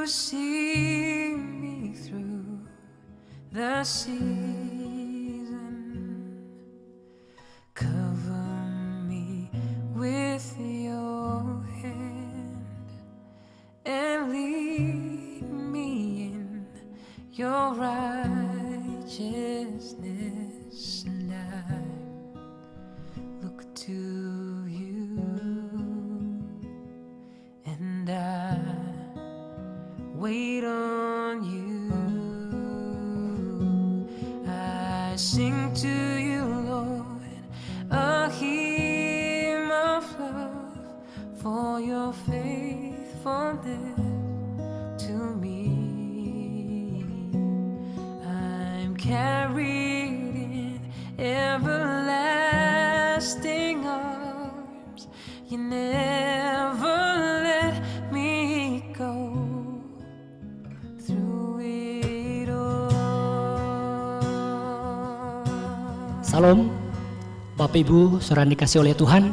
see me through the season. Cover me with your hand and lead me in your righteousness, and I look to you, and I wait on you. I sing to you, Lord, a hymn of love for your faithfulness to me. I'm carried in everlasting arms. You never let me go. Through it all. Salam, Bapak Ibu, saudara dikasih oleh Tuhan.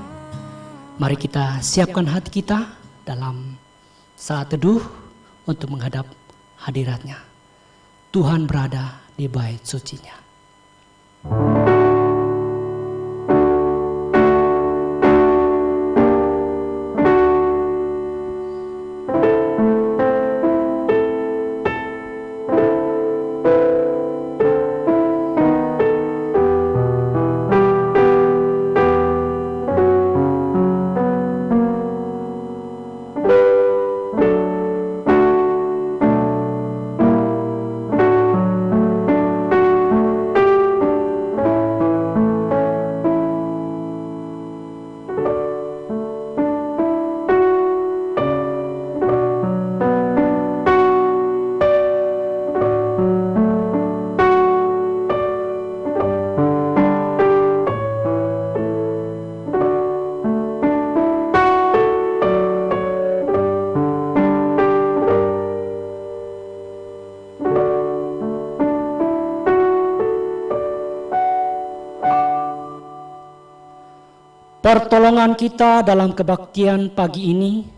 Mari kita siapkan hati kita dalam saat teduh untuk menghadap hadiratnya. Tuhan berada di bait sucinya. Pertolongan kita dalam kebaktian pagi ini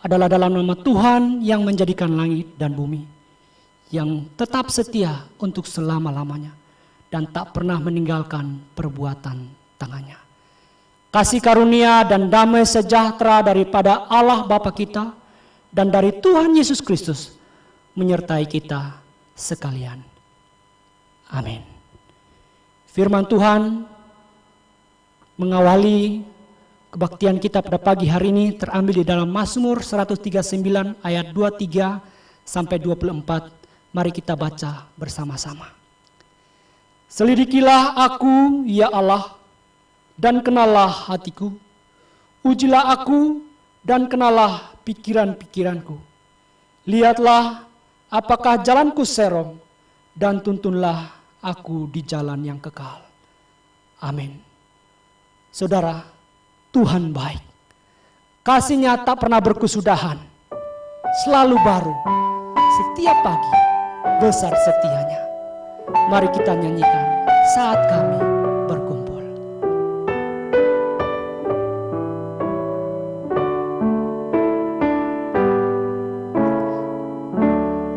adalah dalam nama Tuhan yang menjadikan langit dan bumi, yang tetap setia untuk selama-lamanya dan tak pernah meninggalkan perbuatan tangannya. Kasih karunia dan damai sejahtera daripada Allah Bapa kita dan dari Tuhan Yesus Kristus menyertai kita sekalian. Amin. Firman Tuhan mengawali kebaktian kita pada pagi hari ini terambil di dalam Mazmur 139 ayat 23 sampai 24. Mari kita baca bersama-sama. Selidikilah aku, ya Allah, dan kenalah hatiku. Ujilah aku dan kenalah pikiran-pikiranku. Lihatlah apakah jalanku serong, dan tuntunlah aku di jalan yang kekal. Amin. Saudara, Tuhan baik. Kasih-Nya tak pernah berkesudahan, selalu baru, setiap pagi besar setianya. Mari kita nyanyikan saat kami berkumpul.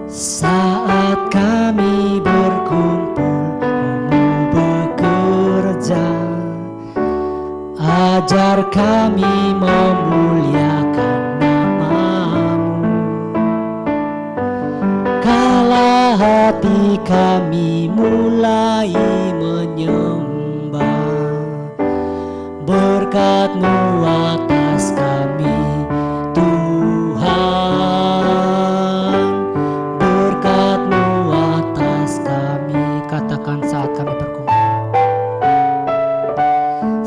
Saat kami berkumpul, Kamu bekerja. Ajar kami memuliakan nama-Mu. Kala hati kami mulai menyembah, berkat-Mu atas kami, Tuhan. Berkat-Mu atas kami. Katakan saat kami berkumpul.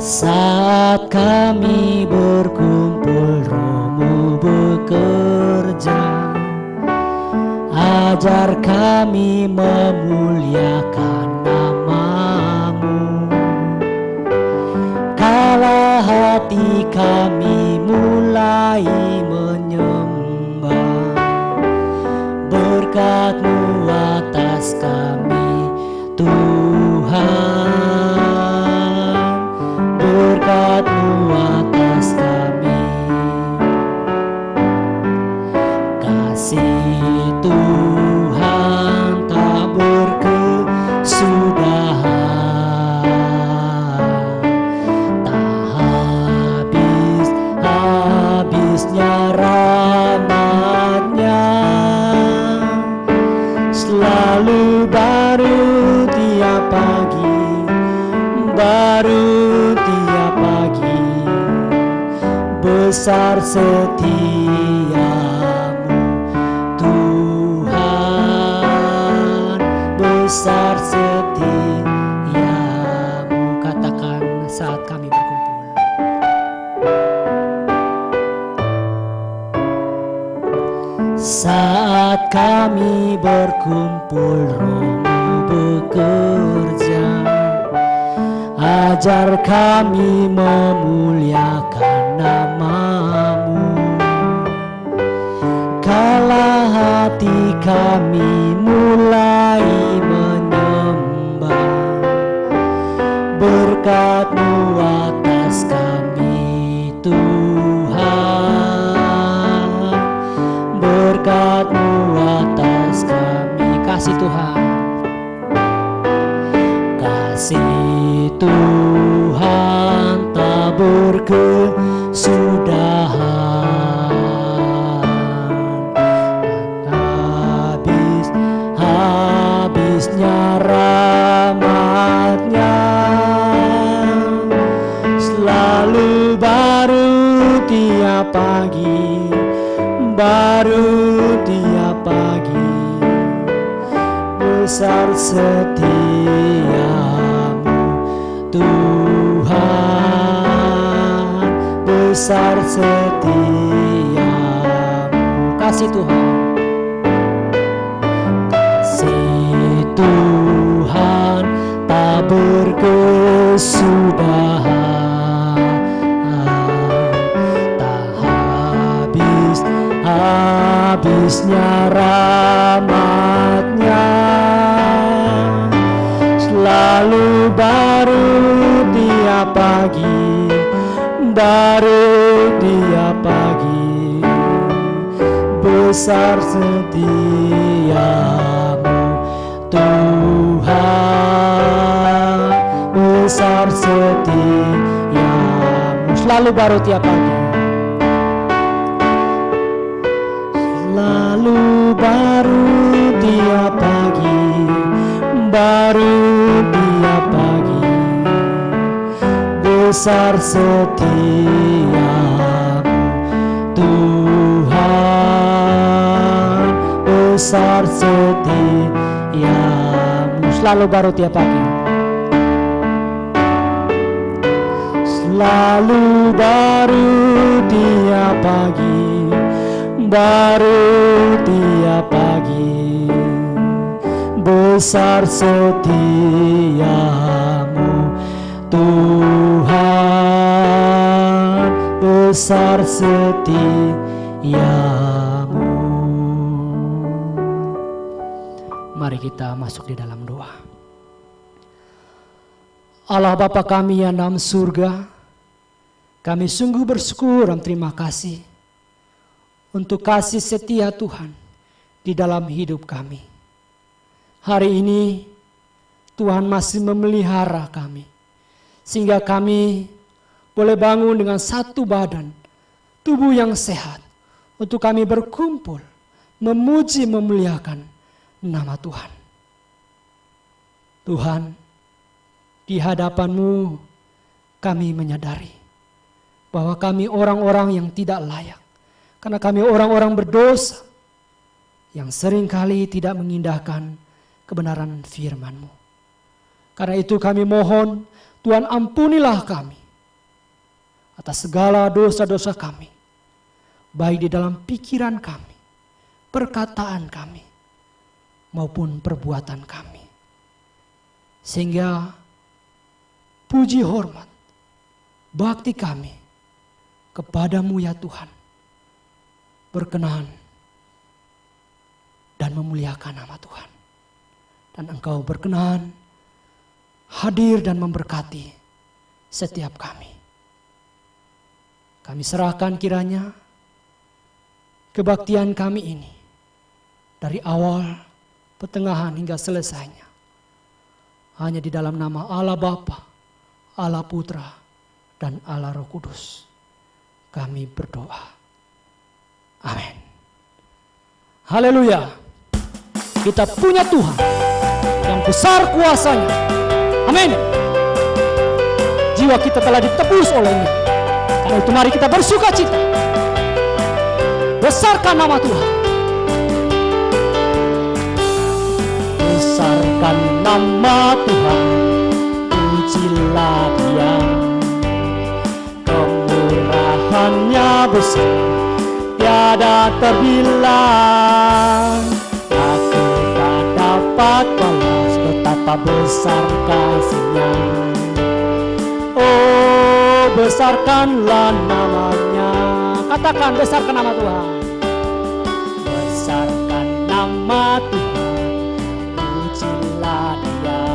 Saat kami berkumpul, Roh-Mu bekerja. Ajar kami memuliakan nama-Mu. Kala hati kami mulai menyembah, berkat-Mu atas kami, Tuhan. Berkat-Mu atas kami. Kasih baru tiap pagi, besar setiamu Tuhan, besar setiamu. Katakan saat kami berkumpul. Saat kami berkumpul, Roh-Mu bekerja. Ajar kami memuliakan nama-Mu. Kala hati kami mulai menyembah, berkat-Mu atas kami Tuhan, berkat-Mu atas kami. Kasih Tuhan, kasih Tuhan tak berkesudahan, habis-habisnya rahmat-Nya, selalu baru tiap pagi, baru tiap pagi, besar setiamu Tuhan, besar setiamu. Kasih Tuhan, kasih Tuhan tak berkesudahan, tak habis-habisnya rahmat-Nya, selalu baru tiap pagi, baru tiap pagi, besar setiamu Tuhan, besar setiamu. Selalu baru tiap pagi, selalu baru tiap pagi, baru tiap pagi, besar setiamu Tuhan, besar setiamu. Selalu baru tiap pagi, selalu baru tiap pagi, baru tiap pagi, besar setiamu Tuhan, besar setiamu. Mari kita masuk di dalam doa. Allah Bapa kami yang dalam surga, kami sungguh bersyukur dan terima kasih untuk kasih setia Tuhan di dalam hidup kami. Hari ini Tuhan masih memelihara kami, sehingga kami boleh bangun dengan satu badan, tubuh yang sehat, untuk kami berkumpul, memuji, memuliakan nama Tuhan. Tuhan, di hadapan-Mu kami menyadari bahwa kami orang-orang yang tidak layak, karena kami orang-orang berdosa yang seringkali tidak mengindahkan kebenaran firman-Mu. Karena itu kami mohon, Tuhan ampunilah kami atas segala dosa-dosa kami, baik di dalam pikiran kami, perkataan kami, maupun perbuatan kami. Sehingga puji hormat, bakti kami kepada-Mu ya Tuhan, berkenan dan memuliakan nama Tuhan. Dan Engkau berkenan hadir dan memberkati setiap kami. Kami serahkan kiranya kebaktian kami ini dari awal, pertengahan hingga selesainya hanya di dalam nama Allah Bapa, Allah Putra, dan Allah Roh Kudus kami berdoa. Amin. Haleluya. Kita punya Tuhan yang besar kuasanya. Amin. jiwa kita telah ditebus olehnya. Karena itu mari kita bersuka cita. Besarkan nama Tuhan. Besarkan nama Tuhan, pujilah Dia. Kemurahannya besar, tiada terbilang. Aku tak dapat balas betapa besar kasih-Nya. Oh, besarkanlah namanya. Katakan, besarkan nama Tuhan. Besarkan nama Tuhan, pujilah Dia.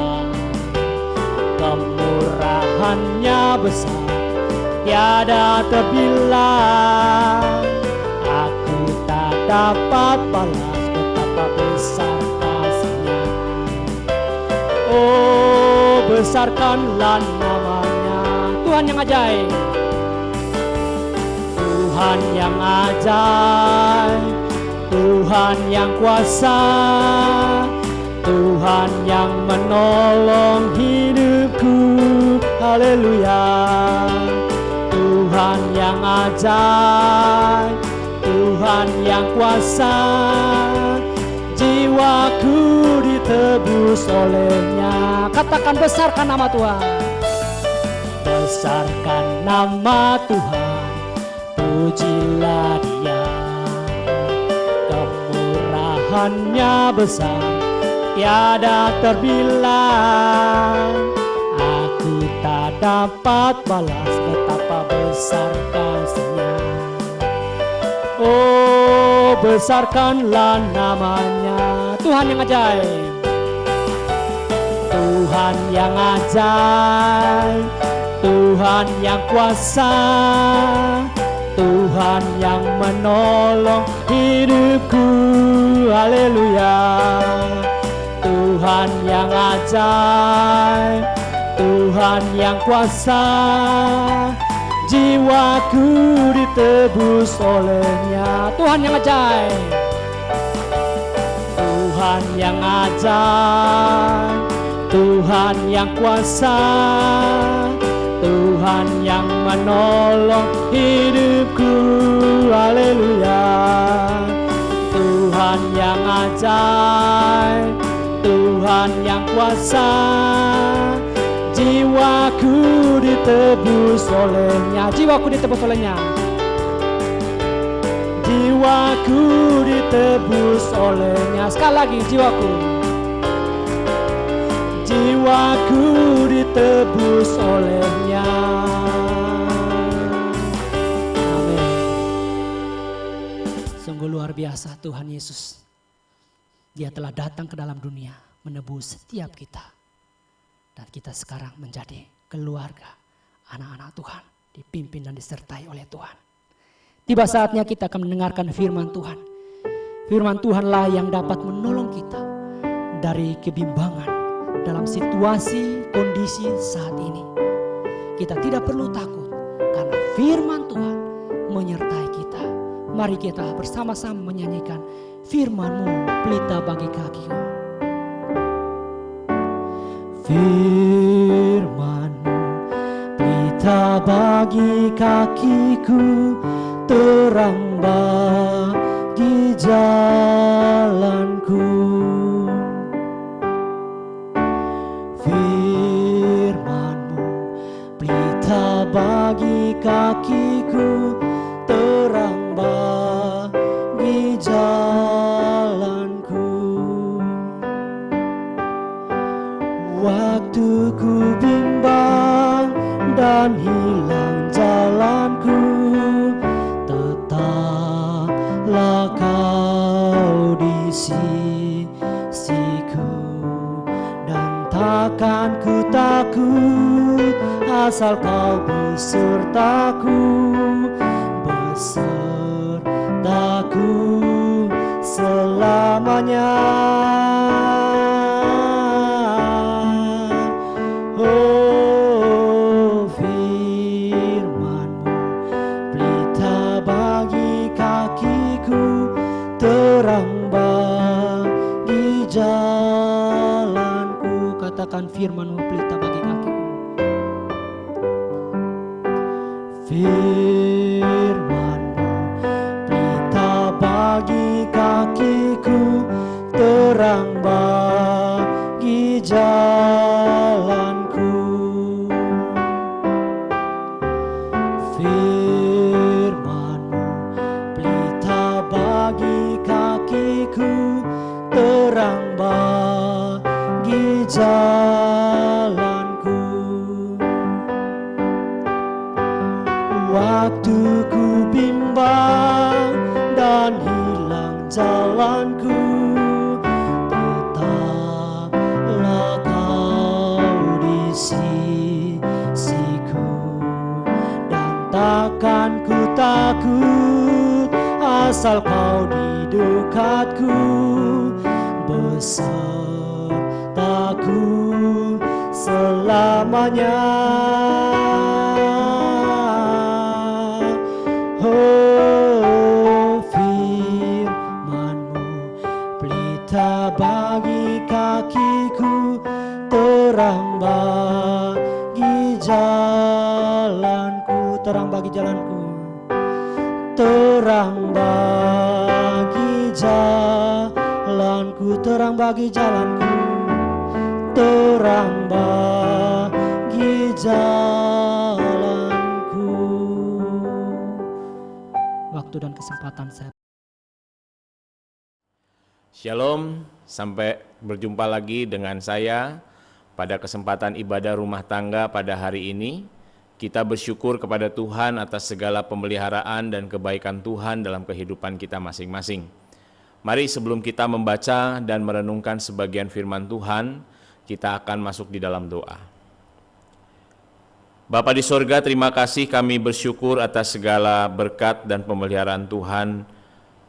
Kemurahannya besar, tiada terbilang. Aku tak dapat balas betapa besar kasih-Nya. Oh, besarkanlah namanya. Tuhan yang ajaib, Tuhan yang ajaib, Tuhan yang kuasa, Tuhan yang menolong hidupku. Haleluya. Tuhan yang ajaib, Tuhan yang kuasa, jiwaku ditebus olehnya. Katakan, besarkan nama Tuhan. Besarkan nama Tuhan, pujilah Dia. Kemurahannya besar, tiada terbilang. Aku tak dapat balas betapa besar kasih-Nya. Oh, besarkanlah namanya. Tuhan yang ajaib, Tuhan yang ajaib, Tuhan yang kuasa, Tuhan yang menolong hidupku. Haleluya. Tuhan yang ajaib, Tuhan yang kuasa, jiwaku ditebus olehnya. Tuhan yang ajaib, Tuhan yang ajaib, Tuhan yang kuasa, Tuhan yang menolong hidupku. Haleluya. Tuhan yang ajaib, Tuhan yang kuasa, jiwaku ditebus olehnya. Jiwaku ditebus olehnya. Jiwaku ditebus olehnya. Sekali lagi, jiwaku. Jiwaku ditebus olehnya. Amin. Sungguh luar biasa Tuhan Yesus. Dia telah datang ke dalam dunia menebus setiap kita. Dan kita sekarang menjadi keluarga anak-anak Tuhan, dipimpin dan disertai oleh Tuhan. Tiba saatnya kita akan mendengarkan firman Tuhan. Firman Tuhanlah yang dapat menolong kita dari kebimbangan dalam situasi kondisi saat ini. Kita tidak perlu takut karena firman Tuhan menyertai kita. Mari kita bersama-sama menyanyikan, firman-Mu pelita bagi kakiku. Firman-Mu pelita bagi kakiku, terang bagi jalanku. Firman-Mu pelita bagi kakiku, terang bagi jalanku. Waktu ku bimbang dan hilang jalanku, tetaplah Kau di sisiku. Dan takkan ku takut asal Kau besertaku, besertaku selamanya. Oh, firman-Mu pelita bagi kakiku, terang bagi jalanku. Katakan, firman-Mu pelita bagi kakiku. Firman-Mu pelita bagi kakiku, terang bagi jalanku. Firman-Mu pelita bagi kakiku, terang bagi jalanku. Waktu ku bimbang dan hilang jalanku, tetaplah Kau di sisiku, dan takkan ku takut asal Kau di dekatku, besertaku selamanya. Oh, firman-Mu pelita bagi kakiku, terang bagi jalanku, terang bagi jalanku, terang bagi jalanku, terang bagi jalanku, terang bagi jalanku. Waktu dan kesempatan saya. Shalom, sampai berjumpa lagi dengan saya pada kesempatan ibadah rumah tangga pada hari ini. Kita bersyukur kepada Tuhan atas segala pemeliharaan dan kebaikan Tuhan dalam kehidupan kita masing-masing. Mari sebelum kita membaca dan merenungkan sebagian firman Tuhan, kita akan masuk di dalam doa. Bapa di sorga, terima kasih, kami bersyukur atas segala berkat dan pemeliharaan Tuhan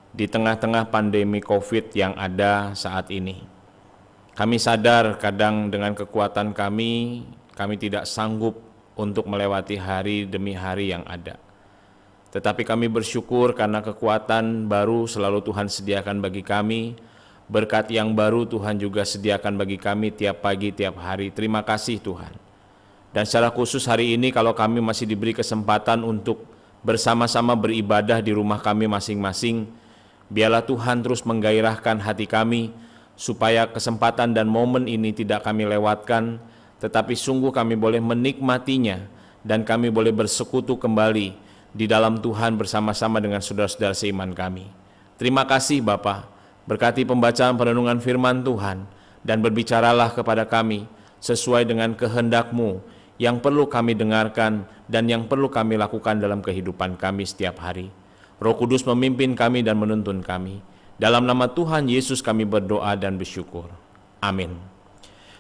di tengah-tengah pandemi COVID yang ada saat ini. Kami sadar kadang dengan kekuatan kami tidak sanggup untuk melewati hari demi hari yang ada. Tetapi kami bersyukur karena kekuatan baru selalu Tuhan sediakan bagi kami, berkat yang baru Tuhan juga sediakan bagi kami tiap pagi, tiap hari. Terima kasih Tuhan. Dan secara khusus hari ini kalau kami masih diberi kesempatan untuk bersama-sama beribadah di rumah kami masing-masing, biarlah Tuhan terus menggairahkan hati kami, supaya kesempatan dan momen ini tidak kami lewatkan, tetapi sungguh kami boleh menikmatinya, dan kami boleh bersekutu kembali di dalam Tuhan bersama-sama dengan saudara-saudara seiman kami. Terima kasih Bapa, berkati pembacaan perenungan firman Tuhan, dan berbicaralah kepada kami sesuai dengan kehendak-Mu, yang perlu kami dengarkan dan yang perlu kami lakukan dalam kehidupan kami setiap hari. Roh Kudus memimpin kami dan menuntun kami. Dalam nama Tuhan Yesus kami berdoa dan bersyukur. Amin.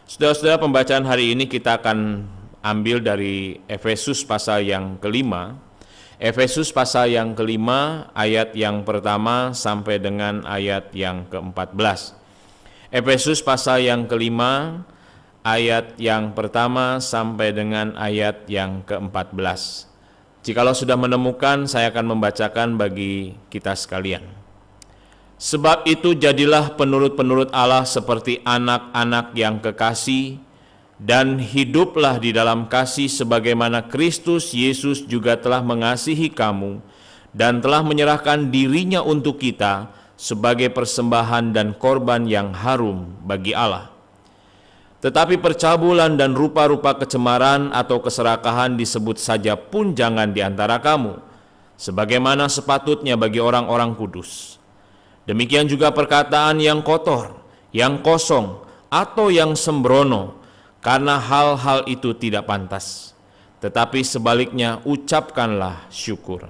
Saudara-saudara, pembacaan hari ini kita akan ambil dari Efesus pasal yang kelima. Efesus pasal yang kelima, ayat yang pertama sampai dengan ayat yang ke-14. Efesus pasal yang kelima, ayat yang pertama sampai dengan ayat yang ke-14. Jikalau sudah menemukan, saya akan membacakan bagi kita sekalian. Sebab itu jadilah penurut-penurut Allah seperti anak-anak yang kekasih, dan hiduplah di dalam kasih sebagaimana Kristus Yesus juga telah mengasihi kamu, dan telah menyerahkan dirinya untuk kita sebagai persembahan dan korban yang harum bagi Allah. Tetapi percabulan dan rupa-rupa kecemaran atau keserakahan disebut saja pun jangan di antara kamu, sebagaimana sepatutnya bagi orang-orang kudus. Demikian juga perkataan yang kotor, yang kosong, atau yang sembrono, karena hal-hal itu tidak pantas. Tetapi sebaliknya ucapkanlah syukur.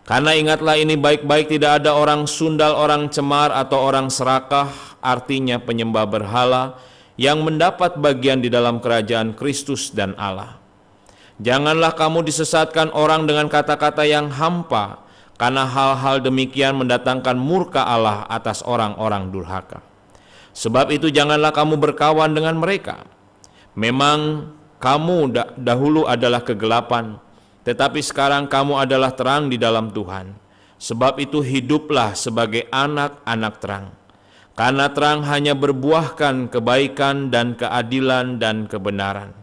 Karena ingatlah ini baik-baik, tidak ada orang sundal, orang cemar, atau orang serakah, artinya penyembah berhala, yang mendapat bagian di dalam kerajaan Kristus dan Allah. Janganlah kamu disesatkan orang dengan kata-kata yang hampa, karena hal-hal demikian mendatangkan murka Allah atas orang-orang durhaka. Sebab itu janganlah kamu berkawan dengan mereka. Memang kamu dahulu adalah kegelapan, tetapi sekarang kamu adalah terang di dalam Tuhan. Sebab itu hiduplah sebagai anak-anak terang. Karena terang hanya berbuahkan kebaikan dan keadilan dan kebenaran.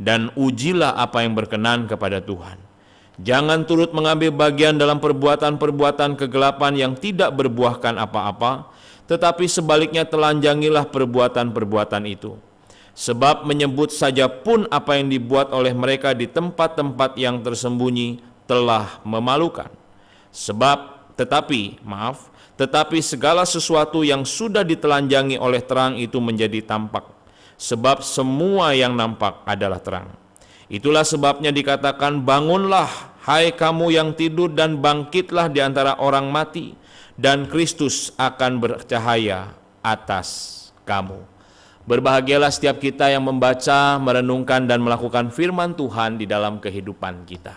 Dan ujilah apa yang berkenan kepada Tuhan. Jangan turut mengambil bagian dalam perbuatan-perbuatan kegelapan yang tidak berbuahkan apa-apa, tetapi sebaliknya telanjangilah perbuatan-perbuatan itu. Sebab menyebut saja pun apa yang dibuat oleh mereka di tempat-tempat yang tersembunyi telah memalukan. Tetapi segala sesuatu yang sudah ditelanjangi oleh terang itu menjadi tampak. Sebab semua yang nampak adalah terang. Itulah sebabnya dikatakan, bangunlah, hai kamu yang tidur, dan bangkitlah di antara orang mati, dan Kristus akan bercahaya atas kamu. Berbahagialah setiap kita yang membaca, merenungkan, dan melakukan firman Tuhan di dalam kehidupan kita.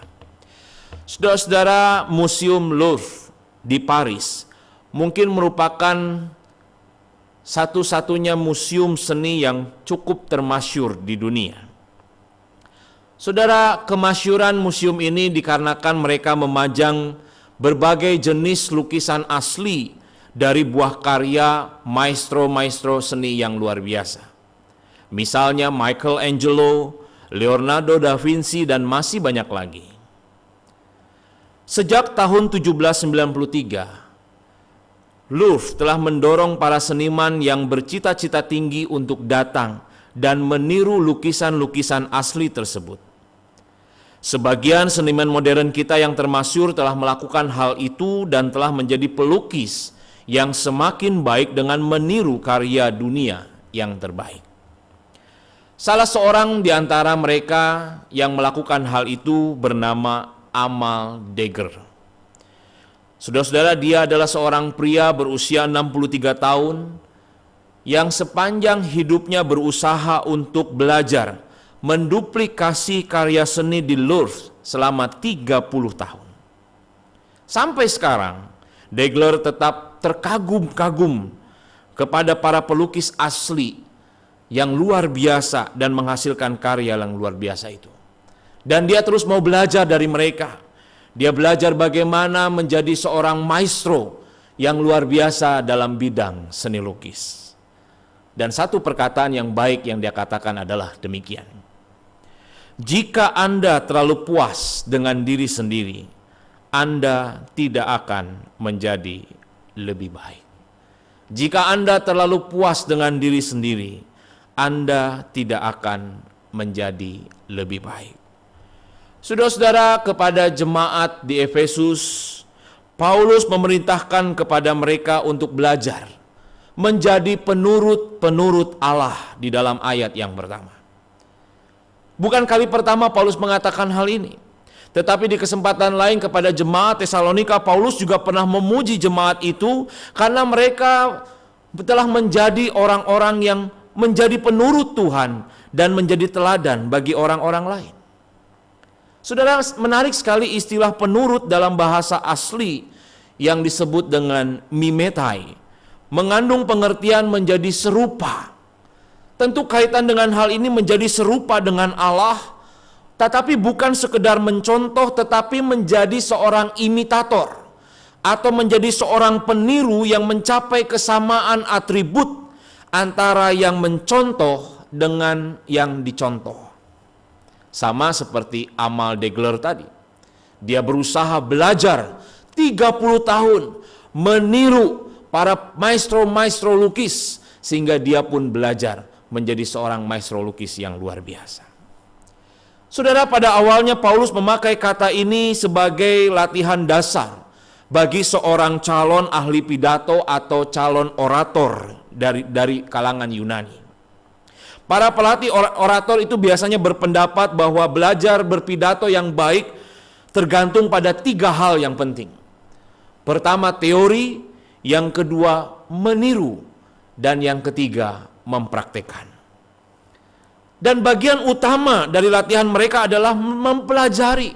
Saudara-saudara, Museum Louvre di Paris mungkin merupakan satu-satunya museum seni yang cukup termasyhur di dunia. Saudara, kemasyhuran museum ini dikarenakan mereka memajang berbagai jenis lukisan asli dari buah karya maestro-maestro seni yang luar biasa. Misalnya Michelangelo, Leonardo da Vinci, dan masih banyak lagi. Sejak tahun 1793, Louvre telah mendorong para seniman yang bercita-cita tinggi untuk datang dan meniru lukisan-lukisan asli tersebut. Sebagian seniman modern kita yang termasyhur telah melakukan hal itu dan telah menjadi pelukis yang semakin baik dengan meniru karya dunia yang terbaik. Salah seorang di antara mereka yang melakukan hal itu bernama Amal Dekker. Saudara-saudara, dia adalah seorang pria berusia 63 tahun yang sepanjang hidupnya berusaha untuk belajar menduplikasi karya seni di Louvre selama 30 tahun. Sampai sekarang, Dekker tetap terkagum-kagum kepada para pelukis asli yang luar biasa dan menghasilkan karya yang luar biasa itu. Dan dia terus mau belajar dari mereka. Dia belajar bagaimana menjadi seorang maestro yang luar biasa dalam bidang seni lukis. Dan satu perkataan yang baik yang dia katakan adalah demikian. Jika Anda terlalu puas dengan diri sendiri, Anda tidak akan menjadi lebih baik. Jika Anda terlalu puas dengan diri sendiri, Anda tidak akan menjadi lebih baik. Saudara-saudara, kepada jemaat di Efesus, Paulus memerintahkan kepada mereka untuk belajar menjadi penurut-penurut Allah di dalam ayat yang pertama. Bukan kali pertama Paulus mengatakan hal ini. Tetapi di kesempatan lain kepada jemaat Tesalonika, Paulus juga pernah memuji jemaat itu karena mereka telah menjadi orang-orang yang menjadi penurut Tuhan dan menjadi teladan bagi orang-orang lain. Saudara, menarik sekali istilah penurut dalam bahasa asli yang disebut dengan mimetai, mengandung pengertian menjadi serupa. Tentu kaitan dengan hal ini menjadi serupa dengan Allah, tetapi bukan sekedar mencontoh, tetapi menjadi seorang imitator atau menjadi seorang peniru yang mencapai kesamaan atribut antara yang mencontoh dengan yang dicontoh. Sama seperti Amal Dekker tadi. Dia berusaha belajar 30 tahun meniru para maestro-maestro lukis sehingga dia pun belajar menjadi seorang maestro lukis yang luar biasa. Saudara, pada awalnya Paulus memakai kata ini sebagai latihan dasar bagi seorang calon ahli pidato atau calon orator dari kalangan Yunani. Para pelatih orator itu biasanya berpendapat bahwa belajar berpidato yang baik tergantung pada 3 hal yang penting. Pertama, teori, yang kedua, meniru, dan yang ketiga, mempraktekkan. Dan bagian utama dari latihan mereka adalah mempelajari,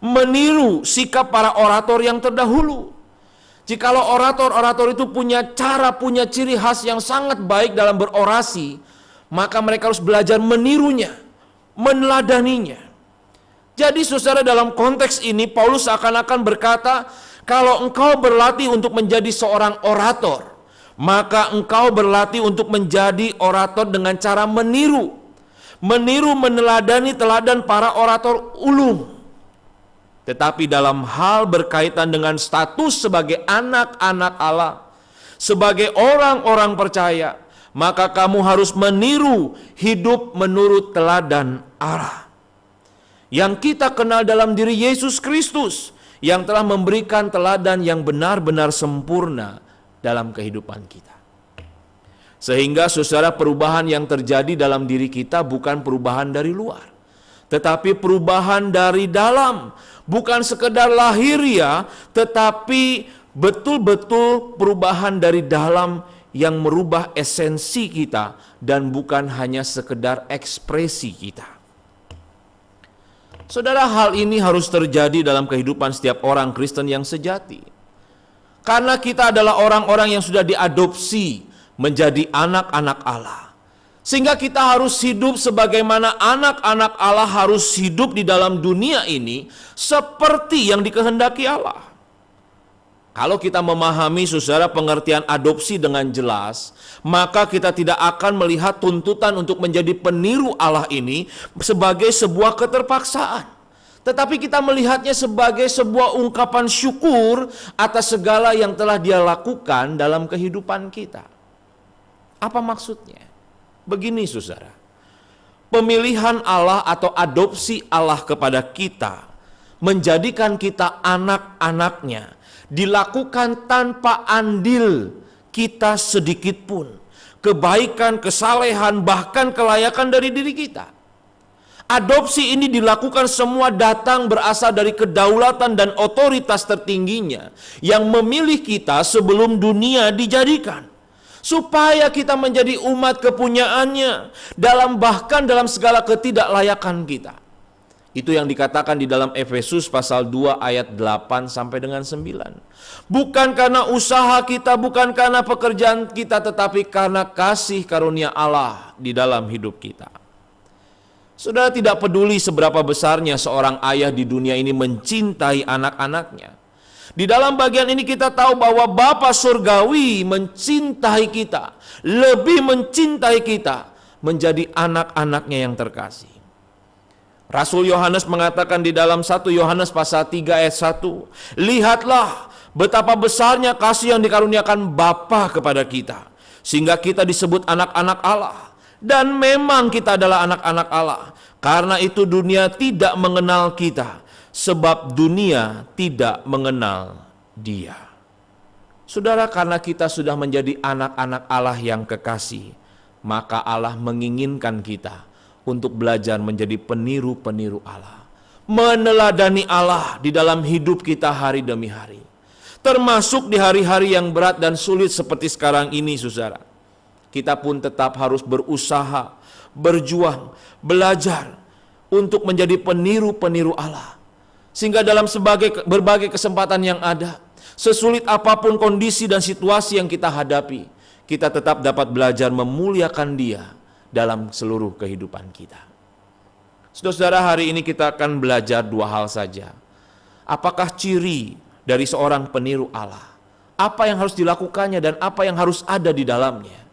meniru sikap para orator yang terdahulu. Jikalau orator-orator itu punya cara, punya ciri khas yang sangat baik dalam berorasi, maka mereka harus belajar menirunya, meneladaninya. Jadi saudara, dalam konteks ini Paulus seakan-akan berkata, kalau engkau berlatih untuk menjadi seorang orator, maka engkau berlatih untuk menjadi orator dengan cara meniru, meneladani teladan para orator ulung. Tetapi dalam hal berkaitan dengan status sebagai anak-anak Allah, sebagai orang-orang percaya, maka kamu harus meniru hidup menurut teladan Allah yang kita kenal dalam diri Yesus Kristus, yang telah memberikan teladan yang benar-benar sempurna dalam kehidupan kita. Sehingga saudara, perubahan yang terjadi dalam diri kita bukan perubahan dari luar, tetapi perubahan dari dalam. Bukan sekedar lahiriah, tetapi betul-betul perubahan dari dalam yang merubah esensi kita dan bukan hanya sekedar ekspresi kita. Saudara, hal ini harus terjadi dalam kehidupan setiap orang Kristen yang sejati. Karena kita adalah orang-orang yang sudah diadopsi menjadi anak-anak Allah. Sehingga kita harus hidup sebagaimana anak-anak Allah harus hidup di dalam dunia ini seperti yang dikehendaki Allah. Kalau kita memahami saudara pengertian adopsi dengan jelas, maka kita tidak akan melihat tuntutan untuk menjadi peniru Allah ini sebagai sebuah keterpaksaan. Tetapi kita melihatnya sebagai sebuah ungkapan syukur atas segala yang telah Dia lakukan dalam kehidupan kita. Apa maksudnya? Begini saudara, pemilihan Allah atau adopsi Allah kepada kita, menjadikan kita anak-anaknya, dilakukan tanpa andil kita sedikit pun, kebaikan, kesalehan, bahkan kelayakan dari diri kita. Adopsi ini dilakukan semua datang berasal dari kedaulatan dan otoritas tertingginya yang memilih kita sebelum dunia dijadikan, supaya kita menjadi umat kepunyaannya bahkan dalam segala ketidaklayakan kita. Itu yang dikatakan di dalam Efesus pasal 2 ayat 8 sampai dengan 9. Bukan karena usaha kita, bukan karena pekerjaan kita, tetapi karena kasih karunia Allah di dalam hidup kita. Saudara, tidak peduli seberapa besarnya seorang ayah di dunia ini mencintai anak-anaknya. Di dalam bagian ini kita tahu bahwa Bapa Surgawi mencintai kita, lebih mencintai kita menjadi anak-anaknya yang terkasih. Rasul Yohanes mengatakan di dalam 1 Yohanes pasal 3 ayat 1, lihatlah betapa besarnya kasih yang dikaruniakan Bapa kepada kita, sehingga kita disebut anak-anak Allah. Dan memang kita adalah anak-anak Allah. Karena itu dunia tidak mengenal kita, sebab dunia tidak mengenal Dia. Saudara, karena kita sudah menjadi anak-anak Allah yang kekasih, maka Allah menginginkan kita untuk belajar menjadi peniru-peniru Allah, meneladani Allah di dalam hidup kita hari demi hari, termasuk di hari-hari yang berat dan sulit seperti sekarang ini. Saudara, kita pun tetap harus berusaha, berjuang, belajar untuk menjadi peniru-peniru Allah. Sehingga dalam berbagai kesempatan yang ada, sesulit apapun kondisi dan situasi yang kita hadapi, kita tetap dapat belajar memuliakan Dia dalam seluruh kehidupan kita. Saudara-saudara, hari ini kita akan belajar dua hal saja. Apakah ciri dari seorang peniru Allah? Apa yang harus dilakukannya dan apa yang harus ada di dalamnya?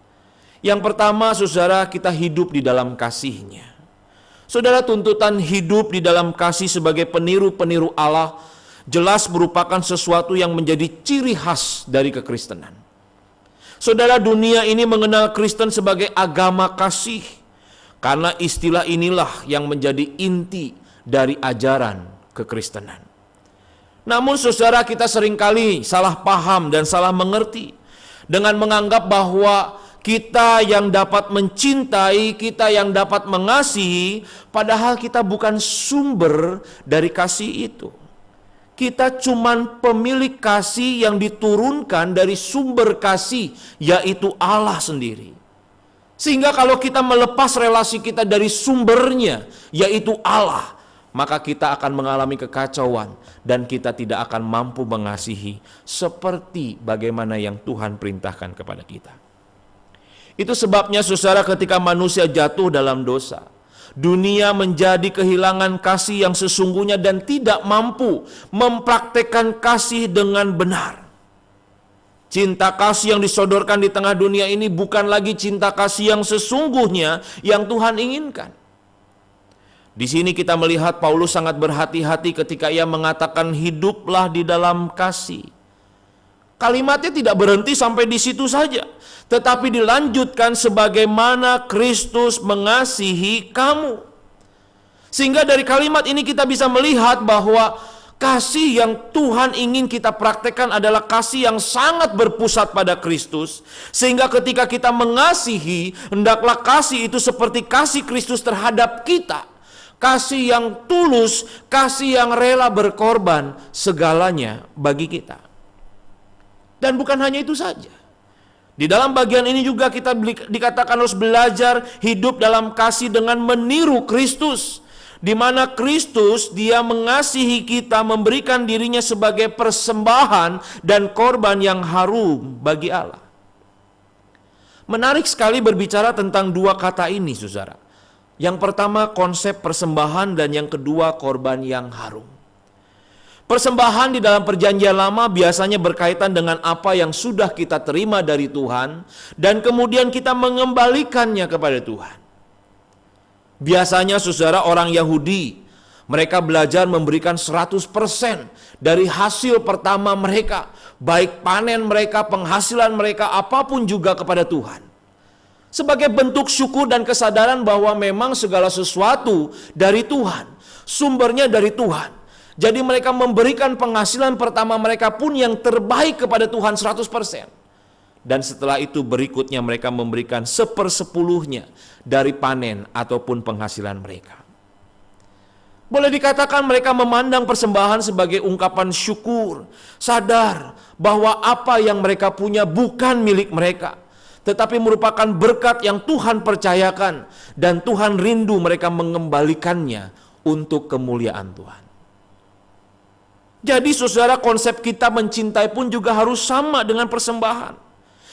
Yang pertama, saudara, kita hidup di dalam kasih-Nya. Saudara, tuntutan hidup di dalam kasih sebagai peniru-peniru Allah jelas merupakan sesuatu yang menjadi ciri khas dari kekristenan. Saudara, dunia ini mengenal Kristen sebagai agama kasih, karena istilah inilah yang menjadi inti dari ajaran kekristenan. Namun saudara, kita seringkali salah paham dan salah mengerti dengan menganggap bahwa kita yang dapat mencintai, kita yang dapat mengasihi, padahal kita bukan sumber dari kasih itu. Kita cuman pemilik kasih yang diturunkan dari sumber kasih, yaitu Allah sendiri. Sehingga kalau kita melepas relasi kita dari sumbernya, yaitu Allah, maka kita akan mengalami kekacauan dan kita tidak akan mampu mengasihi seperti bagaimana yang Tuhan perintahkan kepada kita. Itu sebabnya saudara, ketika manusia jatuh dalam dosa, dunia menjadi kehilangan kasih yang sesungguhnya dan tidak mampu mempraktekkan kasih dengan benar. Cinta kasih yang disodorkan di tengah dunia ini bukan lagi cinta kasih yang sesungguhnya yang Tuhan inginkan. Di sini kita melihat Paulus sangat berhati-hati ketika ia mengatakan hiduplah di dalam kasih. Kalimatnya tidak berhenti sampai di situ saja, tetapi dilanjutkan sebagaimana Kristus mengasihi kamu. Sehingga dari kalimat ini kita bisa melihat bahwa kasih yang Tuhan ingin kita praktekkan adalah kasih yang sangat berpusat pada Kristus. Sehingga ketika kita mengasihi, hendaklah kasih itu seperti kasih Kristus terhadap kita. Kasih yang tulus, kasih yang rela berkorban segalanya bagi kita. Dan bukan hanya itu saja. Di dalam bagian ini juga kita dikatakan harus belajar hidup dalam kasih dengan meniru Kristus. Di mana Kristus dia mengasihi kita, memberikan dirinya sebagai persembahan dan korban yang harum bagi Allah. Menarik sekali berbicara tentang dua kata ini, saudara. Yang pertama konsep persembahan dan yang kedua korban yang harum. Persembahan di dalam perjanjian lama biasanya berkaitan dengan apa yang sudah kita terima dari Tuhan dan kemudian kita mengembalikannya kepada Tuhan. Biasanya saudara orang Yahudi, mereka belajar memberikan 100% dari hasil pertama mereka, baik panen mereka, penghasilan mereka, apapun juga kepada Tuhan. Sebagai bentuk syukur dan kesadaran bahwa memang segala sesuatu dari Tuhan, sumbernya dari Tuhan. Jadi mereka memberikan penghasilan pertama mereka pun yang terbaik kepada Tuhan 100%. Dan setelah itu berikutnya mereka memberikan 1/10 dari panen ataupun penghasilan mereka. Boleh dikatakan mereka memandang persembahan sebagai ungkapan syukur, sadar bahwa apa yang mereka punya bukan milik mereka, tetapi merupakan berkat yang Tuhan percayakan dan Tuhan rindu mereka mengembalikannya untuk kemuliaan Tuhan. Jadi saudara, konsep kita mencintai pun juga harus sama dengan persembahan.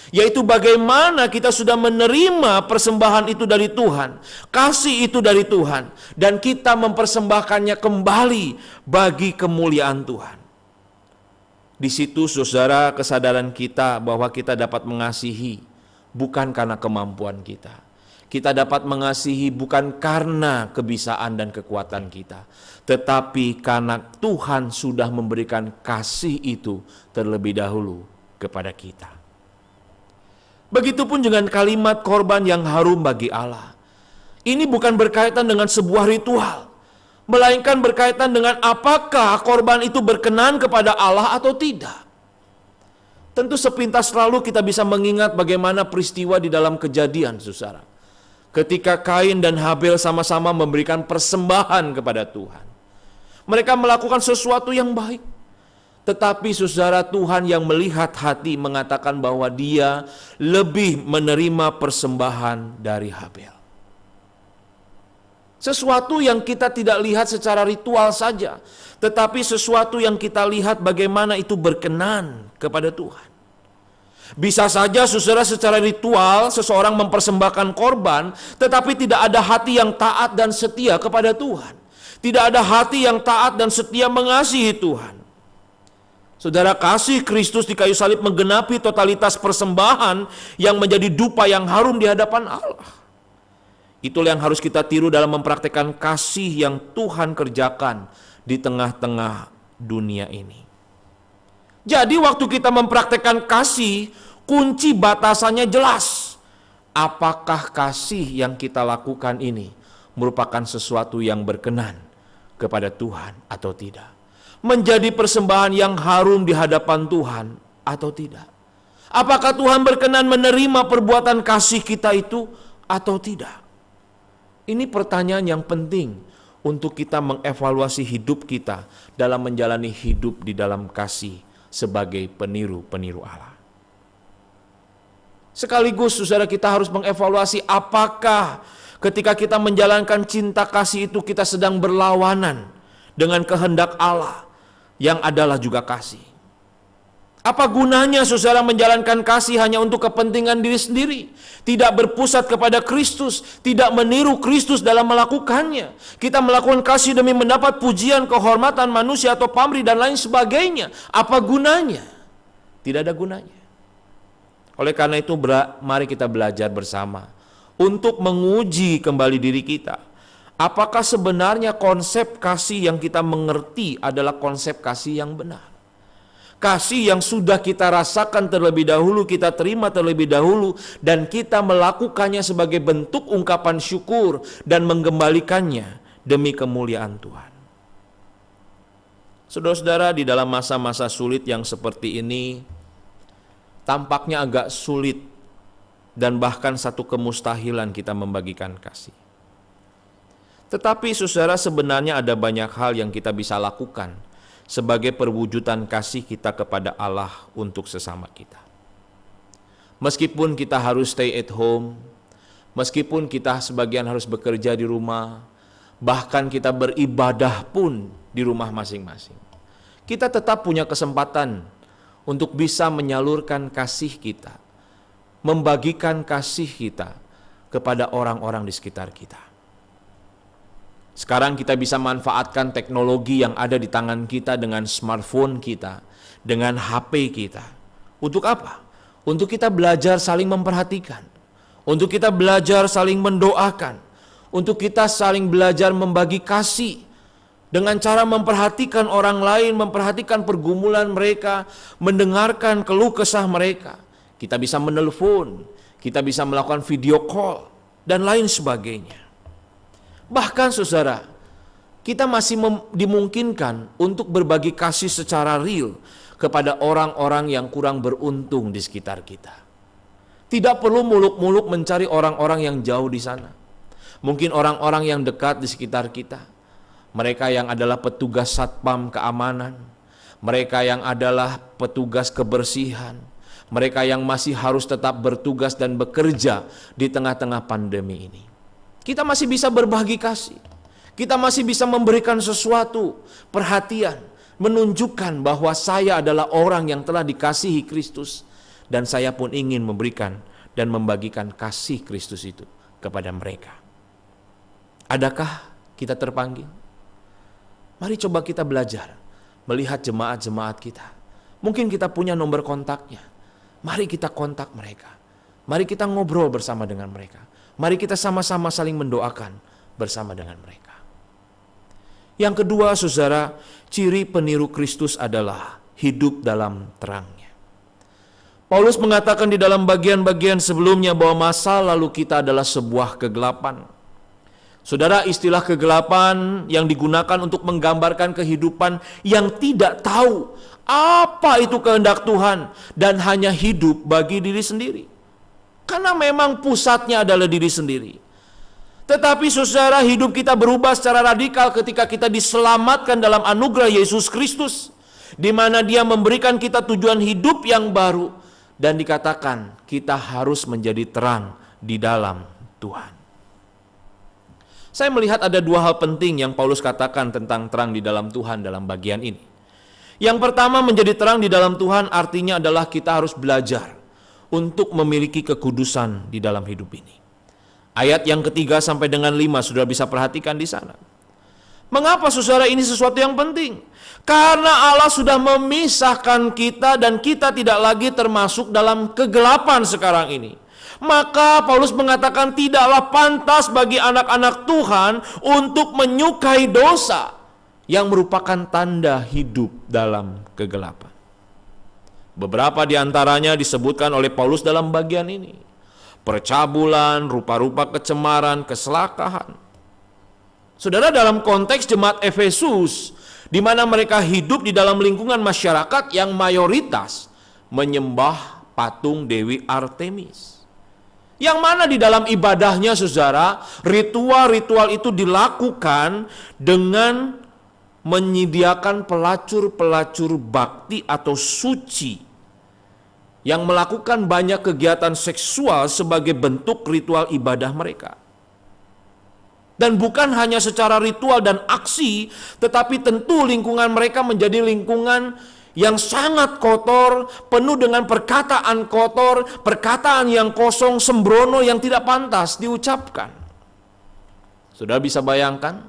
Yaitu bagaimana kita sudah menerima persembahan itu dari Tuhan, kasih itu dari Tuhan, dan kita mempersembahkannya kembali bagi kemuliaan Tuhan. Di situ saudara, kesadaran kita bahwa kita dapat mengasihi bukan karena kemampuan kita. Kita dapat mengasihi bukan karena kebisaan dan kekuatan kita, tetapi karena Tuhan sudah memberikan kasih itu terlebih dahulu kepada kita. Begitupun dengan kalimat korban yang harum bagi Allah. Ini bukan berkaitan dengan sebuah ritual, melainkan berkaitan dengan apakah korban itu berkenan kepada Allah atau tidak. Tentu sepintas lalu kita bisa mengingat bagaimana peristiwa di dalam Kejadian, saudara. Ketika Kain dan Habel sama-sama memberikan persembahan kepada Tuhan. Mereka melakukan sesuatu yang baik. Tetapi saudara, Tuhan yang melihat hati mengatakan bahwa dia lebih menerima persembahan dari Habel. Sesuatu yang kita tidak lihat secara ritual saja, tetapi sesuatu yang kita lihat bagaimana itu berkenan kepada Tuhan. Bisa saja saudara secara ritual seseorang mempersembahkan korban, tetapi tidak ada hati yang taat dan setia kepada Tuhan. Tidak ada hati yang taat dan setia mengasihi Tuhan. Saudara, kasih Kristus di kayu salib menggenapi totalitas persembahan yang menjadi dupa yang harum di hadapan Allah. Itulah yang harus kita tiru dalam mempraktekkan kasih yang Tuhan kerjakan di tengah-tengah dunia ini. Jadi waktu kita mempraktekkan kasih, kunci batasannya jelas. Apakah kasih yang kita lakukan ini merupakan sesuatu yang berkenan kepada Tuhan atau tidak? Menjadi persembahan yang harum di hadapan Tuhan atau tidak? Apakah Tuhan berkenan menerima perbuatan kasih kita itu atau tidak? Ini pertanyaan yang penting untuk kita mengevaluasi hidup kita dalam menjalani hidup di dalam kasih sebagai peniru-peniru Allah. Sekaligus saudara, kita harus mengevaluasi apakah ketika kita menjalankan cinta kasih itu kita sedang berlawanan dengan kehendak Allah yang adalah juga kasih. Apa gunanya saudara menjalankan kasih hanya untuk kepentingan diri sendiri, tidak berpusat kepada Kristus, tidak meniru Kristus dalam melakukannya. Kita melakukan kasih demi mendapat pujian, kehormatan manusia atau pamrih dan lain sebagainya. Apa gunanya? Tidak ada gunanya. Oleh karena itu mari kita belajar bersama untuk menguji kembali diri kita. Apakah sebenarnya konsep kasih yang kita mengerti adalah konsep kasih yang benar? Kasih yang sudah kita rasakan terlebih dahulu, kita terima terlebih dahulu, dan kita melakukannya sebagai bentuk ungkapan syukur dan mengembalikannya demi kemuliaan Tuhan. Saudara-saudara, di dalam masa-masa sulit yang seperti ini, tampaknya agak sulit dan bahkan satu kemustahilan kita membagikan kasih. Tetapi saudara, sebenarnya ada banyak hal yang kita bisa lakukan sebagai perwujudan kasih kita kepada Allah untuk sesama kita. Meskipun kita harus stay at home, meskipun kita sebagian harus bekerja di rumah, bahkan kita beribadah pun di rumah masing-masing, kita tetap punya kesempatan untuk bisa menyalurkan kasih kita, membagikan kasih kita kepada orang-orang di sekitar kita. Sekarang kita bisa manfaatkan teknologi yang ada di tangan kita dengan smartphone kita, dengan HP kita. Untuk apa? Untuk kita belajar saling memperhatikan, untuk kita belajar saling mendoakan, untuk kita saling belajar membagi kasih dengan cara memperhatikan orang lain, memperhatikan pergumulan mereka, mendengarkan keluh kesah mereka. Kita bisa menelpon, kita bisa melakukan video call, dan lain sebagainya. Bahkan saudara, kita masih dimungkinkan untuk berbagi kasih secara real kepada orang-orang yang kurang beruntung di sekitar kita. Tidak perlu muluk-muluk mencari orang-orang yang jauh di sana. Mungkin orang-orang yang dekat di sekitar kita. Mereka yang adalah petugas satpam keamanan, mereka yang adalah petugas kebersihan, mereka yang masih harus tetap bertugas dan bekerja di tengah-tengah pandemi ini. Kita masih bisa berbagi kasih. Kita masih bisa memberikan sesuatu, perhatian, menunjukkan bahwa saya adalah orang yang telah dikasihi Kristus, dan saya pun ingin memberikan dan membagikan kasih Kristus itu kepada mereka. Adakah kita terpanggil? Mari coba kita belajar melihat jemaat-jemaat kita. Mungkin kita punya nomor kontaknya. Mari kita kontak mereka. Mari kita ngobrol bersama dengan mereka. Mari kita sama-sama saling mendoakan bersama dengan mereka. Yang kedua, saudara, ciri peniru Kristus adalah hidup dalam terangnya. Paulus mengatakan di dalam bagian-bagian sebelumnya bahwa masa lalu kita adalah sebuah kegelapan. Saudara, istilah kegelapan yang digunakan untuk menggambarkan kehidupan yang tidak tahu apa itu kehendak Tuhan dan hanya hidup bagi diri sendiri. Karena memang pusatnya adalah diri sendiri. Tetapi saudara, hidup kita berubah secara radikal ketika kita diselamatkan dalam anugerah Yesus Kristus, di mana Dia memberikan kita tujuan hidup yang baru, dan dikatakan kita harus menjadi terang di dalam Tuhan. Saya melihat ada dua hal penting yang Paulus katakan tentang terang di dalam Tuhan dalam bagian ini. Yang pertama, menjadi terang di dalam Tuhan artinya adalah kita harus belajar untuk memiliki kekudusan di dalam hidup ini. Ayat yang ketiga sampai dengan 5 sudah bisa perhatikan di sana. Mengapa saudara ini sesuatu yang penting? Karena Allah sudah memisahkan kita dan kita tidak lagi termasuk dalam kegelapan sekarang ini. Maka Paulus mengatakan tidaklah pantas bagi anak-anak Tuhan untuk menyukai dosa yang merupakan tanda hidup dalam kegelapan. Beberapa di antaranya disebutkan oleh Paulus dalam bagian ini. Percabulan, rupa-rupa kecemaran, keserakahan. Saudara, dalam konteks jemaat Efesus, di mana mereka hidup di dalam lingkungan masyarakat yang mayoritas menyembah patung Dewi Artemis. Yang mana di dalam ibadahnya, saudara, ritual-ritual itu dilakukan dengan menyediakan pelacur-pelacur bakti atau suci yang melakukan banyak kegiatan seksual sebagai bentuk ritual ibadah mereka. Dan bukan hanya secara ritual dan aksi, tetapi tentu lingkungan mereka menjadi lingkungan yang sangat kotor, penuh dengan perkataan kotor, perkataan yang kosong, sembrono yang tidak pantas diucapkan. Saudara bisa bayangkan,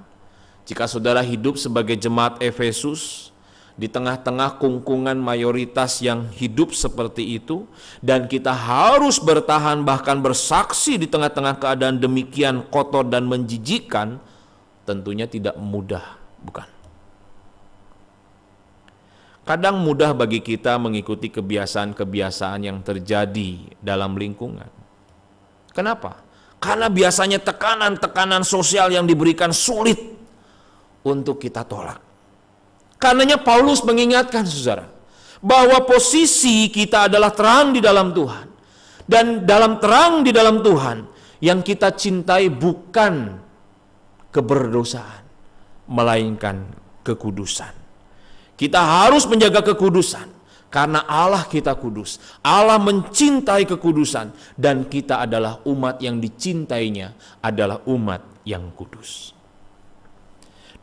jika saudara hidup sebagai jemaat Efesus, di tengah-tengah kungkungan mayoritas yang hidup seperti itu, dan kita harus bertahan bahkan bersaksi di tengah-tengah keadaan demikian kotor dan menjijikkan, tentunya tidak mudah, bukan? Kadang mudah bagi kita mengikuti kebiasaan-kebiasaan yang terjadi dalam lingkungan. Kenapa? Karena biasanya tekanan-tekanan sosial yang diberikan sulit untuk kita tolak. Karenanya Paulus mengingatkan, saudara, bahwa posisi kita adalah terang di dalam Tuhan. Dan dalam terang di dalam Tuhan, yang kita cintai bukan keberdosaan, melainkan kekudusan. Kita harus menjaga kekudusan, karena Allah kita kudus. Allah mencintai kekudusan, dan kita adalah umat yang dicintainya, adalah umat yang kudus.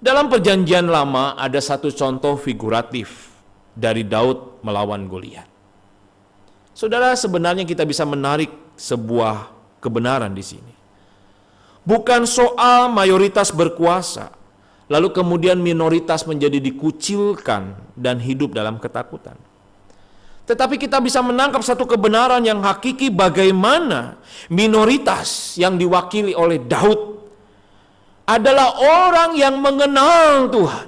Dalam perjanjian lama ada satu contoh figuratif dari Daud melawan Goliat. Saudara, sebenarnya kita bisa menarik sebuah kebenaran di sini. Bukan soal mayoritas berkuasa, lalu kemudian minoritas menjadi dikucilkan dan hidup dalam ketakutan. Tetapi kita bisa menangkap satu kebenaran yang hakiki, bagaimana minoritas yang diwakili oleh Daud adalah orang yang mengenal Tuhan,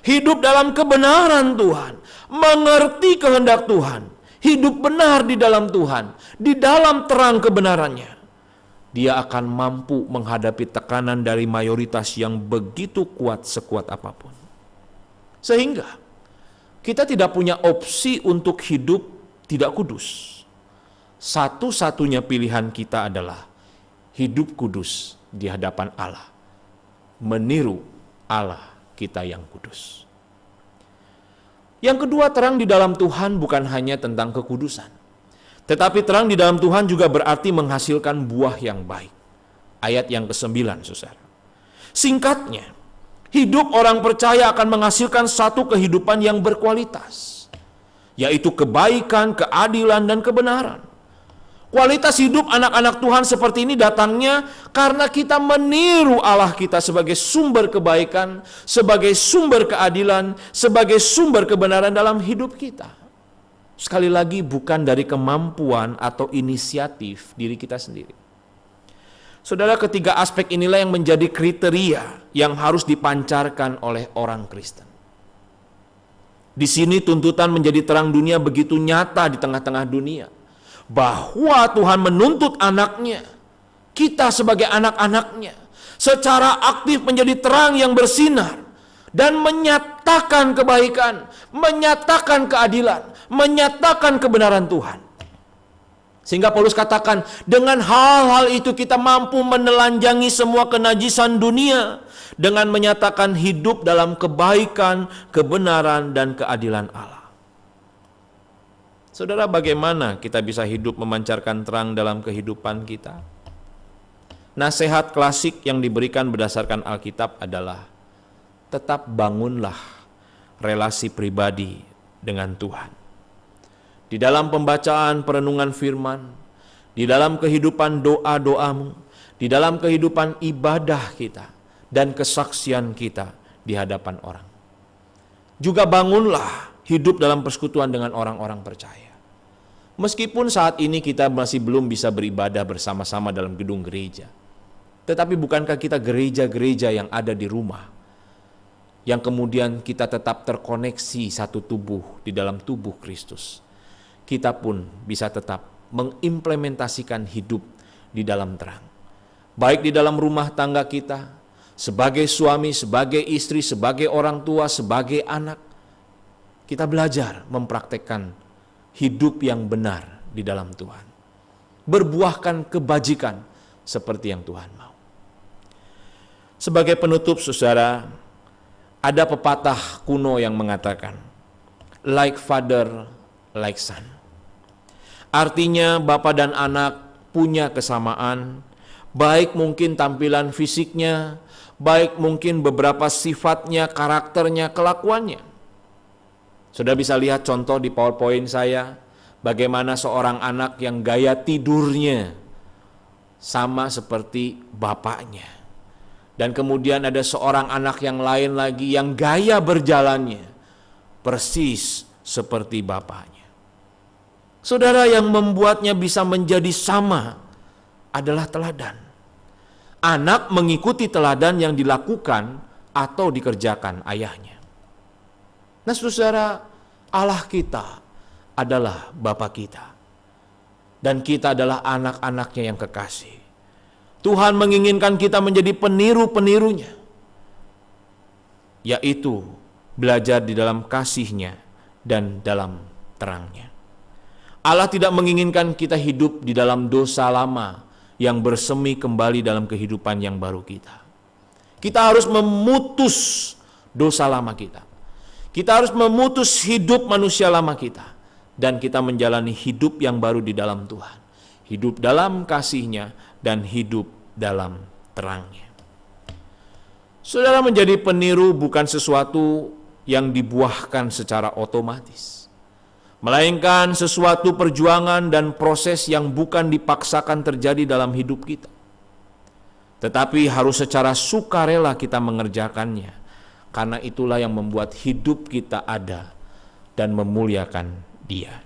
hidup dalam kebenaran Tuhan, mengerti kehendak Tuhan, hidup benar di dalam Tuhan, di dalam terang kebenarannya. Dia akan mampu menghadapi tekanan dari mayoritas yang begitu kuat sekuat apapun. Sehingga kita tidak punya opsi untuk hidup tidak kudus. Satu-satunya pilihan kita adalah hidup kudus di hadapan Allah, meniru Allah kita yang kudus. Yang kedua, terang di dalam Tuhan bukan hanya tentang kekudusan, tetapi terang di dalam Tuhan juga berarti menghasilkan buah yang baik. Ayat yang ke-9, saudara. Singkatnya, hidup orang percaya akan menghasilkan satu kehidupan yang berkualitas, yaitu kebaikan, keadilan, dan kebenaran. Kualitas hidup anak-anak Tuhan seperti ini datangnya karena kita meniru Allah kita sebagai sumber kebaikan, sebagai sumber keadilan, sebagai sumber kebenaran dalam hidup kita. Sekali lagi, bukan dari kemampuan atau inisiatif diri kita sendiri. Saudara, ketiga aspek inilah yang menjadi kriteria yang harus dipancarkan oleh orang Kristen. Di sini tuntutan menjadi terang dunia begitu nyata di tengah-tengah dunia, bahwa Tuhan menuntut anaknya, kita sebagai anak-anaknya, secara aktif menjadi terang yang bersinar dan menyatakan kebaikan, menyatakan keadilan, menyatakan kebenaran Tuhan. Sehingga Paulus katakan, dengan hal-hal itu kita mampu menelanjangi semua kenajisan dunia dengan menyatakan hidup dalam kebaikan, kebenaran, dan keadilan Allah. Saudara, bagaimana kita bisa hidup memancarkan terang dalam kehidupan kita? Nasihat klasik yang diberikan berdasarkan Alkitab adalah tetap bangunlah relasi pribadi dengan Tuhan. Di dalam pembacaan perenungan firman, di dalam kehidupan doa-doamu, di dalam kehidupan ibadah kita, dan kesaksian kita di hadapan orang. Juga bangunlah hidup dalam persekutuan dengan orang-orang percaya. Meskipun saat ini kita masih belum bisa beribadah bersama-sama dalam gedung gereja, tetapi bukankah kita gereja-gereja yang ada di rumah, yang kemudian kita tetap terkoneksi satu tubuh di dalam tubuh Kristus? Kita pun bisa tetap mengimplementasikan hidup di dalam terang. Baik di dalam rumah tangga kita, sebagai suami, sebagai istri, sebagai orang tua, sebagai anak, kita belajar mempraktekkan hidup yang benar di dalam Tuhan. Berbuahkan kebajikan seperti yang Tuhan mau. Sebagai penutup, saudara, ada pepatah kuno yang mengatakan, like father, like son. Artinya bapa dan anak punya kesamaan, baik mungkin tampilan fisiknya, baik mungkin beberapa sifatnya, karakternya, kelakuannya. Sudah bisa lihat contoh di PowerPoint saya, bagaimana seorang anak yang gaya tidurnya sama seperti bapaknya. Dan kemudian ada seorang anak yang lain lagi yang gaya berjalannya persis seperti bapaknya. Saudara, yang membuatnya bisa menjadi sama adalah teladan. Anak mengikuti teladan yang dilakukan atau dikerjakan ayahnya. Nah saudara, Allah kita adalah Bapa kita. Dan kita adalah anak-anaknya yang kekasih. Tuhan menginginkan kita menjadi peniru-penirunya. Yaitu belajar di dalam kasih-Nya dan dalam terang-Nya. Allah tidak menginginkan kita hidup di dalam dosa lama yang bersemi kembali dalam kehidupan yang baru kita. Kita harus memutus dosa lama kita. Kita harus memutus hidup manusia lama kita. Dan kita menjalani hidup yang baru di dalam Tuhan. Hidup dalam kasih-Nya dan hidup dalam terang-Nya. Saudara, menjadi peniru bukan sesuatu yang dibuahkan secara otomatis, melainkan sesuatu perjuangan dan proses yang bukan dipaksakan terjadi dalam hidup kita. Tetapi harus secara sukarela kita mengerjakannya, karena itulah yang membuat hidup kita ada dan memuliakan Dia.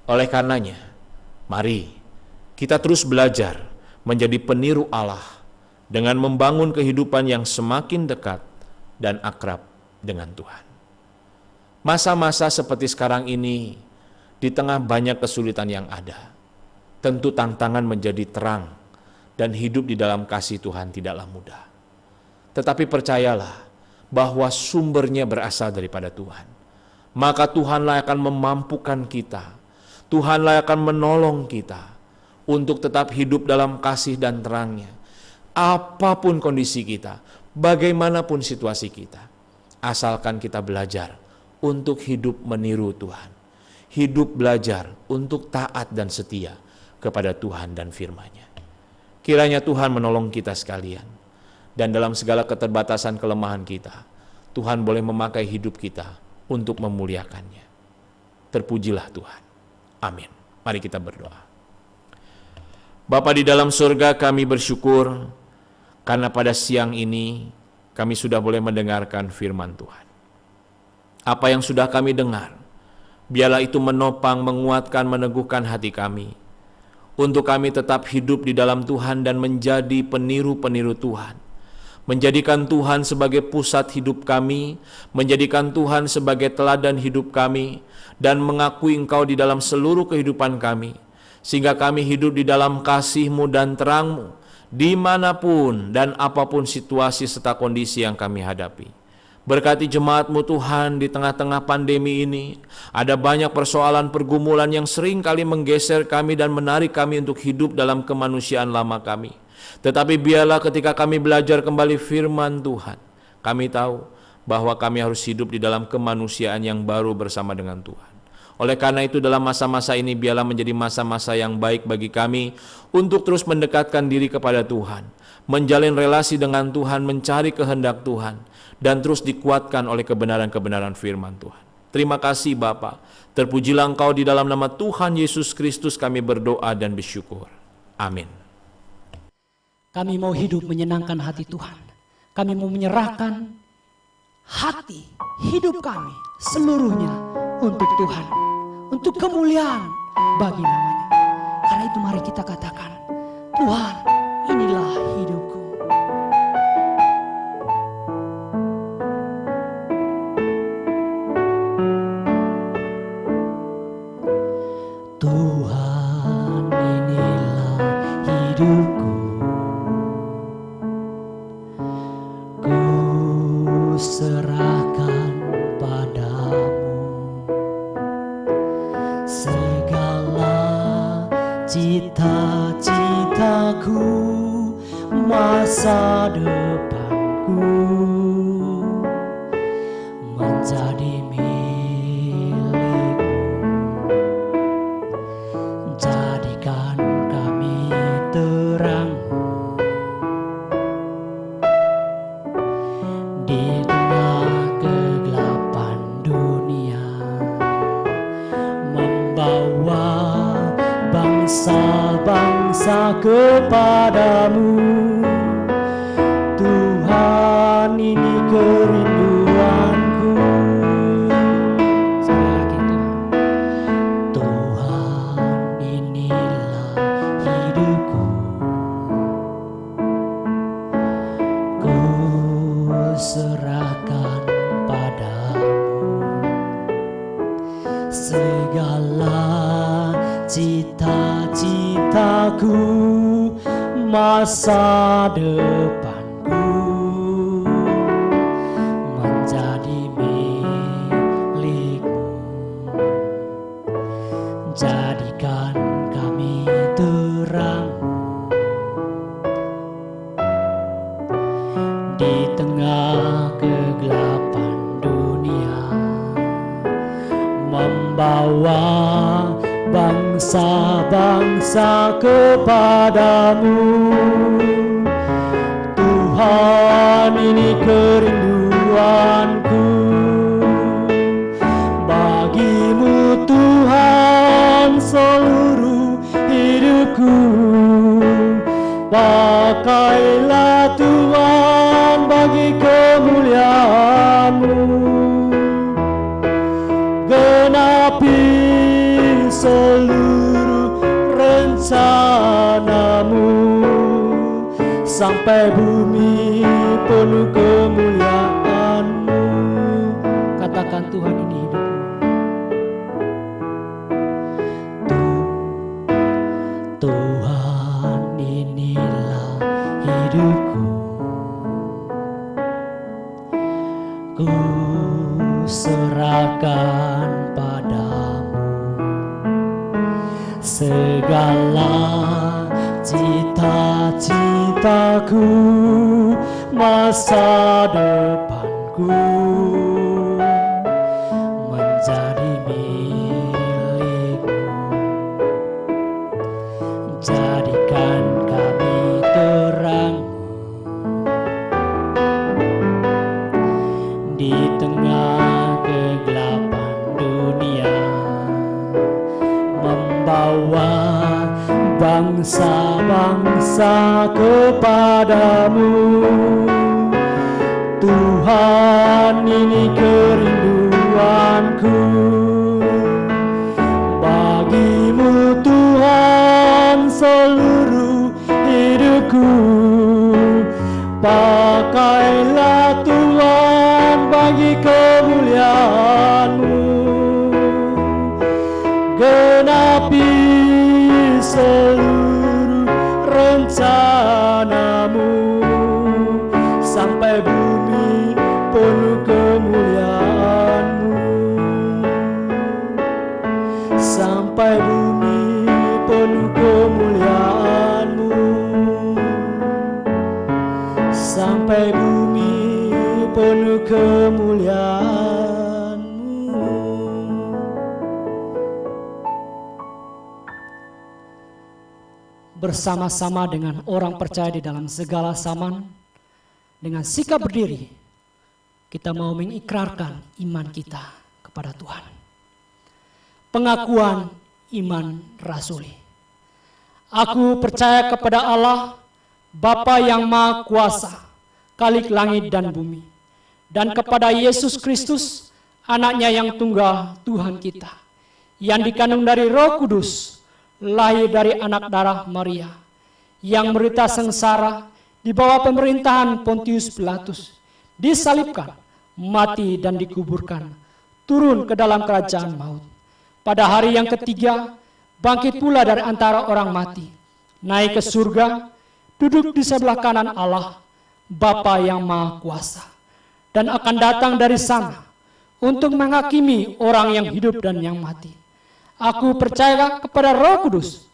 Oleh karenanya, mari kita terus belajar menjadi peniru Allah dengan membangun kehidupan yang semakin dekat dan akrab dengan Tuhan. Masa-masa seperti sekarang ini, di tengah banyak kesulitan yang ada, tentu tantangan menjadi terang dan hidup di dalam kasih Tuhan tidaklah mudah. Tetapi percayalah bahwa sumbernya berasal daripada Tuhan. Maka Tuhanlah akan memampukan kita, Tuhanlah akan menolong kita untuk tetap hidup dalam kasih dan terang-Nya. Apapun kondisi kita, bagaimanapun situasi kita, asalkan kita belajar untuk hidup meniru Tuhan. Hidup belajar untuk taat dan setia kepada Tuhan dan firman-Nya. Kiranya Tuhan menolong kita sekalian. Dan dalam segala keterbatasan kelemahan kita, Tuhan boleh memakai hidup kita untuk memuliakan-Nya. Terpujilah Tuhan. Amin. Mari kita berdoa. Bapa di dalam surga, kami bersyukur karena pada siang ini kami sudah boleh mendengarkan firman Tuhan. Apa yang sudah kami dengar, biarlah itu menopang, menguatkan, meneguhkan hati kami, untuk kami tetap hidup di dalam Tuhan dan menjadi peniru-peniru Tuhan. Menjadikan Tuhan sebagai pusat hidup kami, menjadikan Tuhan sebagai teladan hidup kami, dan mengakui Engkau di dalam seluruh kehidupan kami, sehingga kami hidup di dalam kasih-Mu dan terang-Mu, dimanapun dan apapun situasi serta kondisi yang kami hadapi. Berkati jemaat-Mu Tuhan di tengah-tengah pandemi ini. Ada banyak persoalan pergumulan yang sering kali menggeser kami dan menarik kami untuk hidup dalam kemanusiaan lama kami. Tetapi biarlah ketika kami belajar kembali firman Tuhan, kami tahu bahwa kami harus hidup di dalam kemanusiaan yang baru bersama dengan Tuhan. Oleh karena itu dalam masa-masa ini biarlah menjadi masa-masa yang baik bagi kami untuk terus mendekatkan diri kepada Tuhan, menjalin relasi dengan Tuhan, mencari kehendak Tuhan, dan terus dikuatkan oleh kebenaran-kebenaran firman Tuhan. Terima kasih Bapa. Terpujilah Engkau di dalam nama Tuhan Yesus Kristus kami berdoa dan bersyukur. Amin. Kami mau hidup menyenangkan hati Tuhan. Kami mau menyerahkan hati, hidup kami seluruhnya untuk Tuhan, untuk kemuliaan bagi namanya. Karena itu mari kita katakan, Tuhan, inilah hidupku. Tuhan, inilah hidupku. Ku serahkan padamu segala cita-citaku, masa depanku menjadi milikmu. Jadikan kami terang di tengah kegelapan dunia, membawa bangsa-bangsa kepadamu. Tuhan, ini kerinduanku. segala cita-citaku, masa depanku menjadi milikmu. Jadikan kami terang di tengah kegelapan dunia, membawa bangsa-bangsa kepadamu. Tuhan, ini kerinduanku, bagimu Tuhan seluruh hidupku. Pakailah Tuhan bagi kemuliaan-Mu, genapi seluruh rencana-Mu, sampai bumi penuh kemuliaan-Mu. Katakan, Tuhan, ini hidupku. Tuhan, inilah hidupku, ku serahkan padamu segala cita-citaku, masa depanku menjadi milikmu. Jadikan kami terang di tengah kegelapan dunia, membawa bangsa-bangsa kepadamu. Tuhan, ini kerinduanku, bagimu Tuhan seluruh hidupku. Pakailah Tuhan bagi kemuliaan-Mu, genapi seluruh rencana-Mu, sampai bumi penuh kemuliaan-Mu, sampai bumi penuh kemuliaan-Mu, sampai bumi penuh kemuliaan-Mu. Bersama-sama dengan orang percaya di dalam segala zaman, dengan sikap berdiri, kita mau mengikrarkan iman kita kepada Tuhan. Pengakuan iman rasuli. Aku percaya kepada Allah, Bapa yang Maha Kuasa, Khalik langit dan bumi, dan kepada Yesus Kristus, anaknya yang tunggal Tuhan kita, yang dikandung dari Roh Kudus, lahir dari anak darah Maria, yang menderita sengsara di bawah pemerintahan Pontius Pilatus, disalibkan, mati dan dikuburkan, turun ke dalam kerajaan maut. Pada hari yang ketiga, bangkit pula dari antara orang mati, naik ke surga, duduk di sebelah kanan Allah, Bapa yang Maha Kuasa, dan akan datang dari sana untuk menghakimi orang yang hidup dan yang mati. Aku percaya kepada Roh Kudus,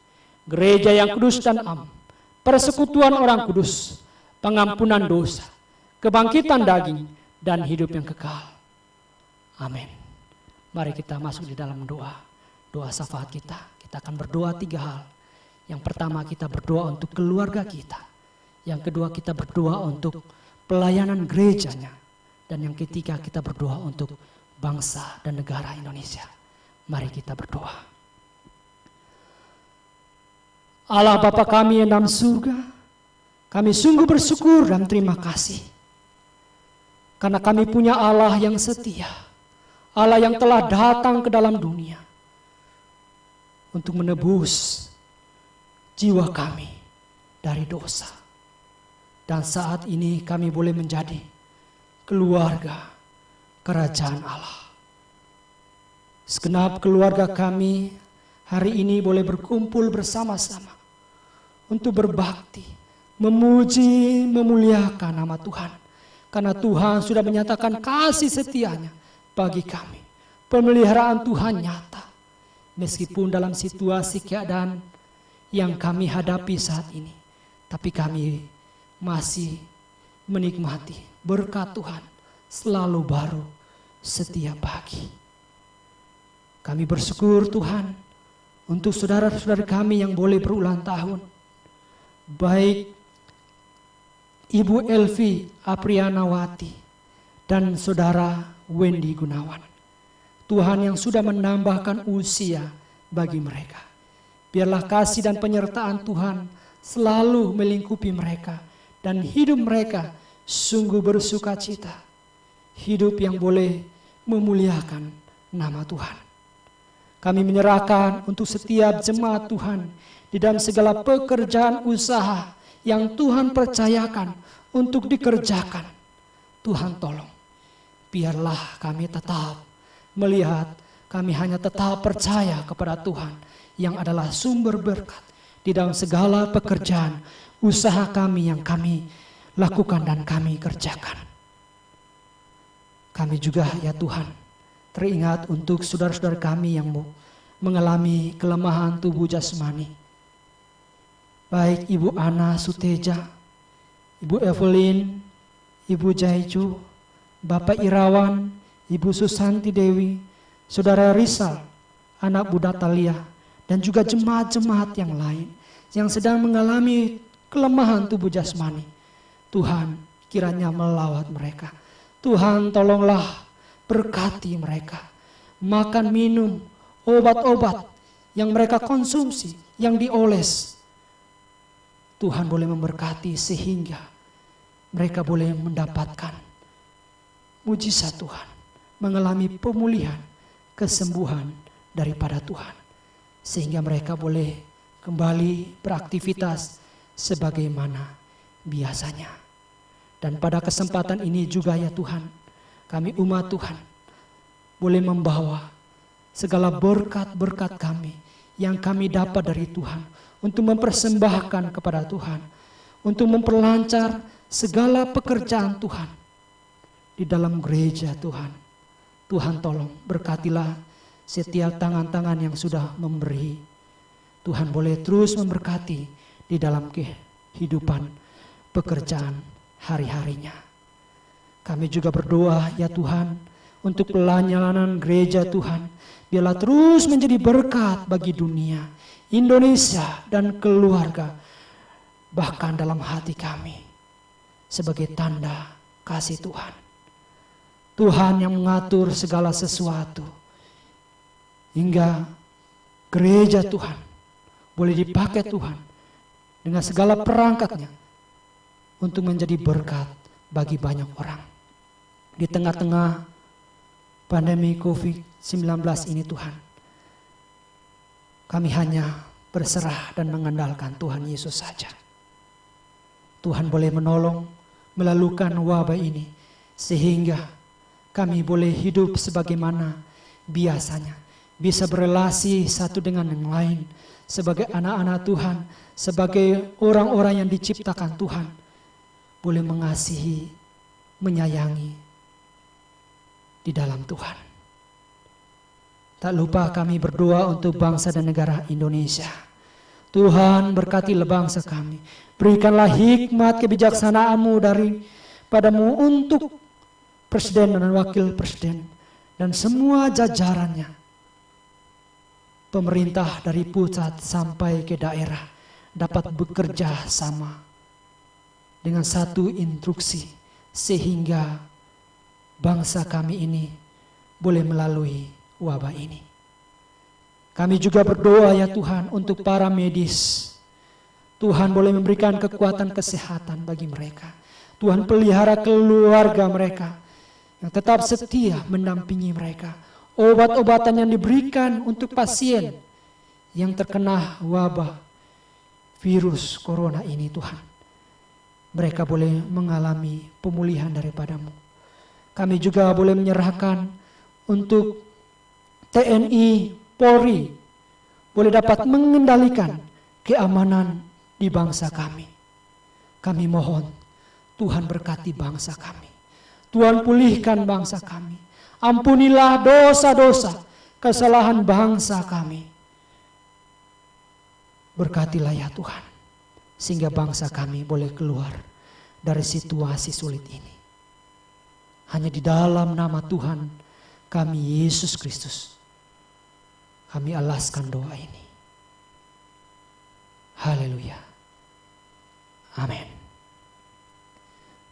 gereja yang kudus dan am, persekutuan orang kudus, pengampunan dosa, kebangkitan daging, dan hidup yang kekal. Amin. Mari kita masuk di dalam doa syafaat kita. Kita akan berdoa 3 hal. Yang pertama, kita berdoa untuk keluarga kita. Yang kedua, kita berdoa untuk pelayanan gerejanya. Dan yang ketiga, kita berdoa untuk bangsa dan negara Indonesia. Mari kita berdoa. Allah Bapa kami yang dalam surga, kami sungguh bersyukur dan terima kasih. Karena kami punya Allah yang setia. Allah yang telah datang ke dalam dunia untuk menebus jiwa kami dari dosa. Dan saat ini kami boleh menjadi keluarga kerajaan Allah. segenap keluarga kami hari ini boleh berkumpul bersama-sama untuk berbakti, memuji, memuliakan nama Tuhan. Karena Tuhan sudah menyatakan kasih setianya bagi kami. Pemeliharaan Tuhan nyata. Meskipun dalam situasi keadaan yang kami hadapi saat ini, tapi kami masih menikmati berkat Tuhan selalu baru setiap pagi. Kami bersyukur Tuhan untuk saudara-saudara kami yang boleh berulang tahun. Baik Ibu Elvi Aprianawati dan saudara Wendy Gunawan. Tuhan yang sudah menambahkan usia bagi mereka. Biarlah kasih dan penyertaan Tuhan selalu melingkupi mereka dan hidup mereka sungguh bersukacita. Hidup yang boleh memuliakan nama Tuhan. Kami menyerahkan untuk setiap jemaat Tuhan di dalam segala pekerjaan usaha yang Tuhan percayakan untuk dikerjakan. Tuhan tolong, biarlah kami tetap melihat, kami hanya tetap percaya kepada Tuhan yang adalah sumber berkat di dalam segala pekerjaan usaha kami yang kami lakukan dan kami kerjakan. Kami juga ya Tuhan teringat untuk saudara-saudara kami yang mengalami kelemahan tubuh jasmani. Baik Ibu Ana Suteja, Ibu Evelyn, Ibu Jaicu, Bapak Irawan, Ibu Susanti Dewi, Saudara Rizal, anak Bunda Talia, dan juga jemaat-jemaat yang lain yang sedang mengalami kelemahan tubuh jasmani. Tuhan kiranya melawat mereka. Tuhan tolonglah berkati mereka. Makan, minum, obat-obat yang mereka konsumsi, yang dioles. Tuhan boleh memberkati sehingga mereka boleh mendapatkan mujizat Tuhan. Mengalami pemulihan, kesembuhan daripada Tuhan. Sehingga mereka boleh kembali beraktivitas sebagaimana biasanya. Dan pada kesempatan ini juga ya Tuhan, kami umat Tuhan boleh membawa segala berkat-berkat kami yang kami dapat dari Tuhan untuk mempersembahkan kepada Tuhan, untuk memperlancar segala pekerjaan Tuhan di dalam gereja Tuhan. Tuhan tolong berkatilah setiap tangan-tangan yang sudah memberi. Tuhan boleh terus memberkati di dalam kehidupan pekerjaan hari-harinya. Kami juga berdoa ya Tuhan untuk pelayanan gereja Tuhan. Biarlah terus menjadi berkat bagi dunia, Indonesia dan keluarga. Bahkan dalam hati kami sebagai tanda kasih Tuhan. Tuhan yang mengatur segala sesuatu. Hingga gereja Tuhan boleh dipakai Tuhan dengan segala perangkatnya untuk menjadi berkat bagi banyak orang. Di tengah-tengah pandemi COVID-19 ini Tuhan, kami hanya berserah dan mengandalkan Tuhan Yesus saja. Tuhan boleh menolong melalukan wabah ini sehingga kami boleh hidup sebagaimana biasanya. Bisa berelasi satu dengan yang lain. Sebagai anak-anak Tuhan. Sebagai orang-orang yang diciptakan Tuhan. Boleh mengasihi, menyayangi di dalam Tuhan. Tak lupa kami berdoa untuk bangsa dan negara Indonesia. Tuhan berkatilah bangsa kami. Berikanlah hikmat kebijaksanaan-Mu daripadamu untuk Presiden dan Wakil Presiden dan semua jajarannya. Pemerintah dari pusat sampai ke daerah dapat bekerja sama dengan satu instruksi sehingga bangsa kami ini boleh melalui wabah ini. Kami juga berdoa ya Tuhan untuk para medis. Tuhan boleh memberikan kekuatan kesehatan bagi mereka. Tuhan pelihara keluarga mereka yang tetap setia mendampingi mereka. Obat-obatan yang diberikan untuk pasien yang terkena wabah virus corona ini Tuhan. Mereka boleh mengalami pemulihan daripada-Mu. Kami juga boleh menyerahkan untuk TNI, Polri boleh dapat mengendalikan keamanan di bangsa kami. Kami mohon Tuhan berkati bangsa kami. Tuhan pulihkan bangsa kami. Ampunilah dosa-dosa kesalahan bangsa kami. Berkatilah ya Tuhan, sehingga bangsa kami boleh keluar dari situasi sulit ini. Hanya di dalam nama Tuhan kami Yesus Kristus, kami alaskan doa ini. Haleluya. Amin.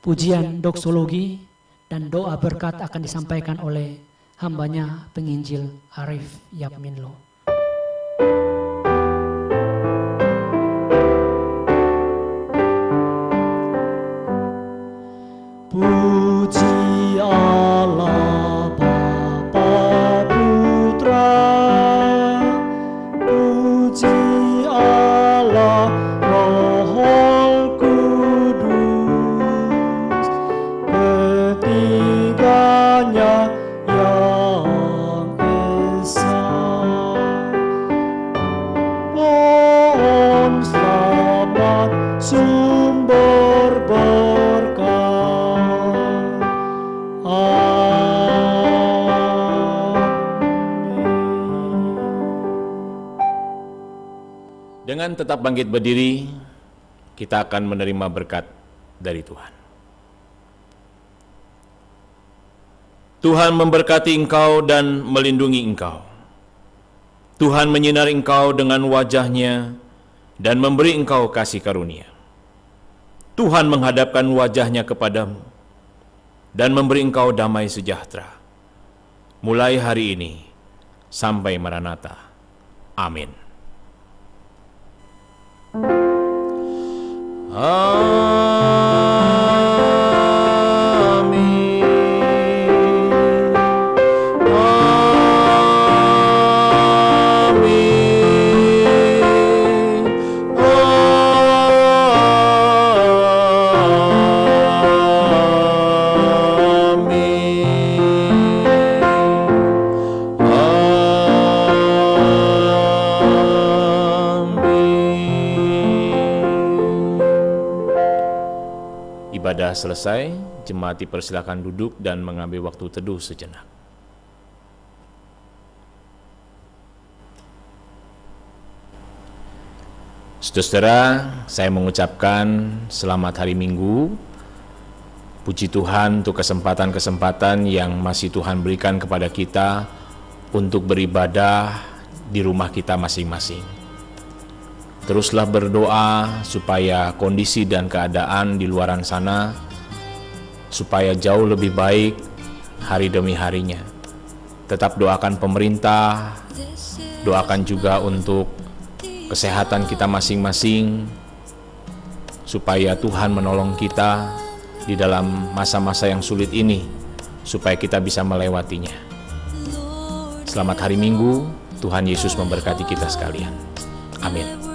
Pujian doksologi dan doa berkat akan disampaikan oleh hambanya penginjil Arif Yapminlo. Puji Allah Bapa Putra, puji Allah Roh Kudus, ketiganya yang esa. Pohon selamat sumber berkat. Dengan tetap bangkit berdiri, kita akan menerima berkat dari Tuhan. Tuhan memberkati engkau dan melindungi engkau. Tuhan menyinari engkau dengan wajah-Nya dan memberi engkau kasih karunia. Tuhan menghadapkan wajah-Nya kepadamu dan memberi engkau damai sejahtera. Mulai hari ini sampai Maranatha. Amin. Ibadah selesai, jemaat dipersilakan duduk dan mengambil waktu teduh sejenak. Saudara-saudara, saya mengucapkan selamat hari Minggu. Puji Tuhan untuk kesempatan-kesempatan yang masih Tuhan berikan kepada kita untuk beribadah di rumah kita masing-masing. Teruslah berdoa supaya kondisi dan keadaan di luaran sana supaya jauh lebih baik hari demi harinya. Tetap doakan pemerintah, doakan juga untuk kesehatan kita masing-masing supaya Tuhan menolong kita di dalam masa-masa yang sulit ini supaya kita bisa melewatinya. Selamat hari Minggu, Tuhan Yesus memberkati kita sekalian. Amin.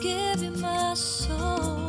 give you my soul.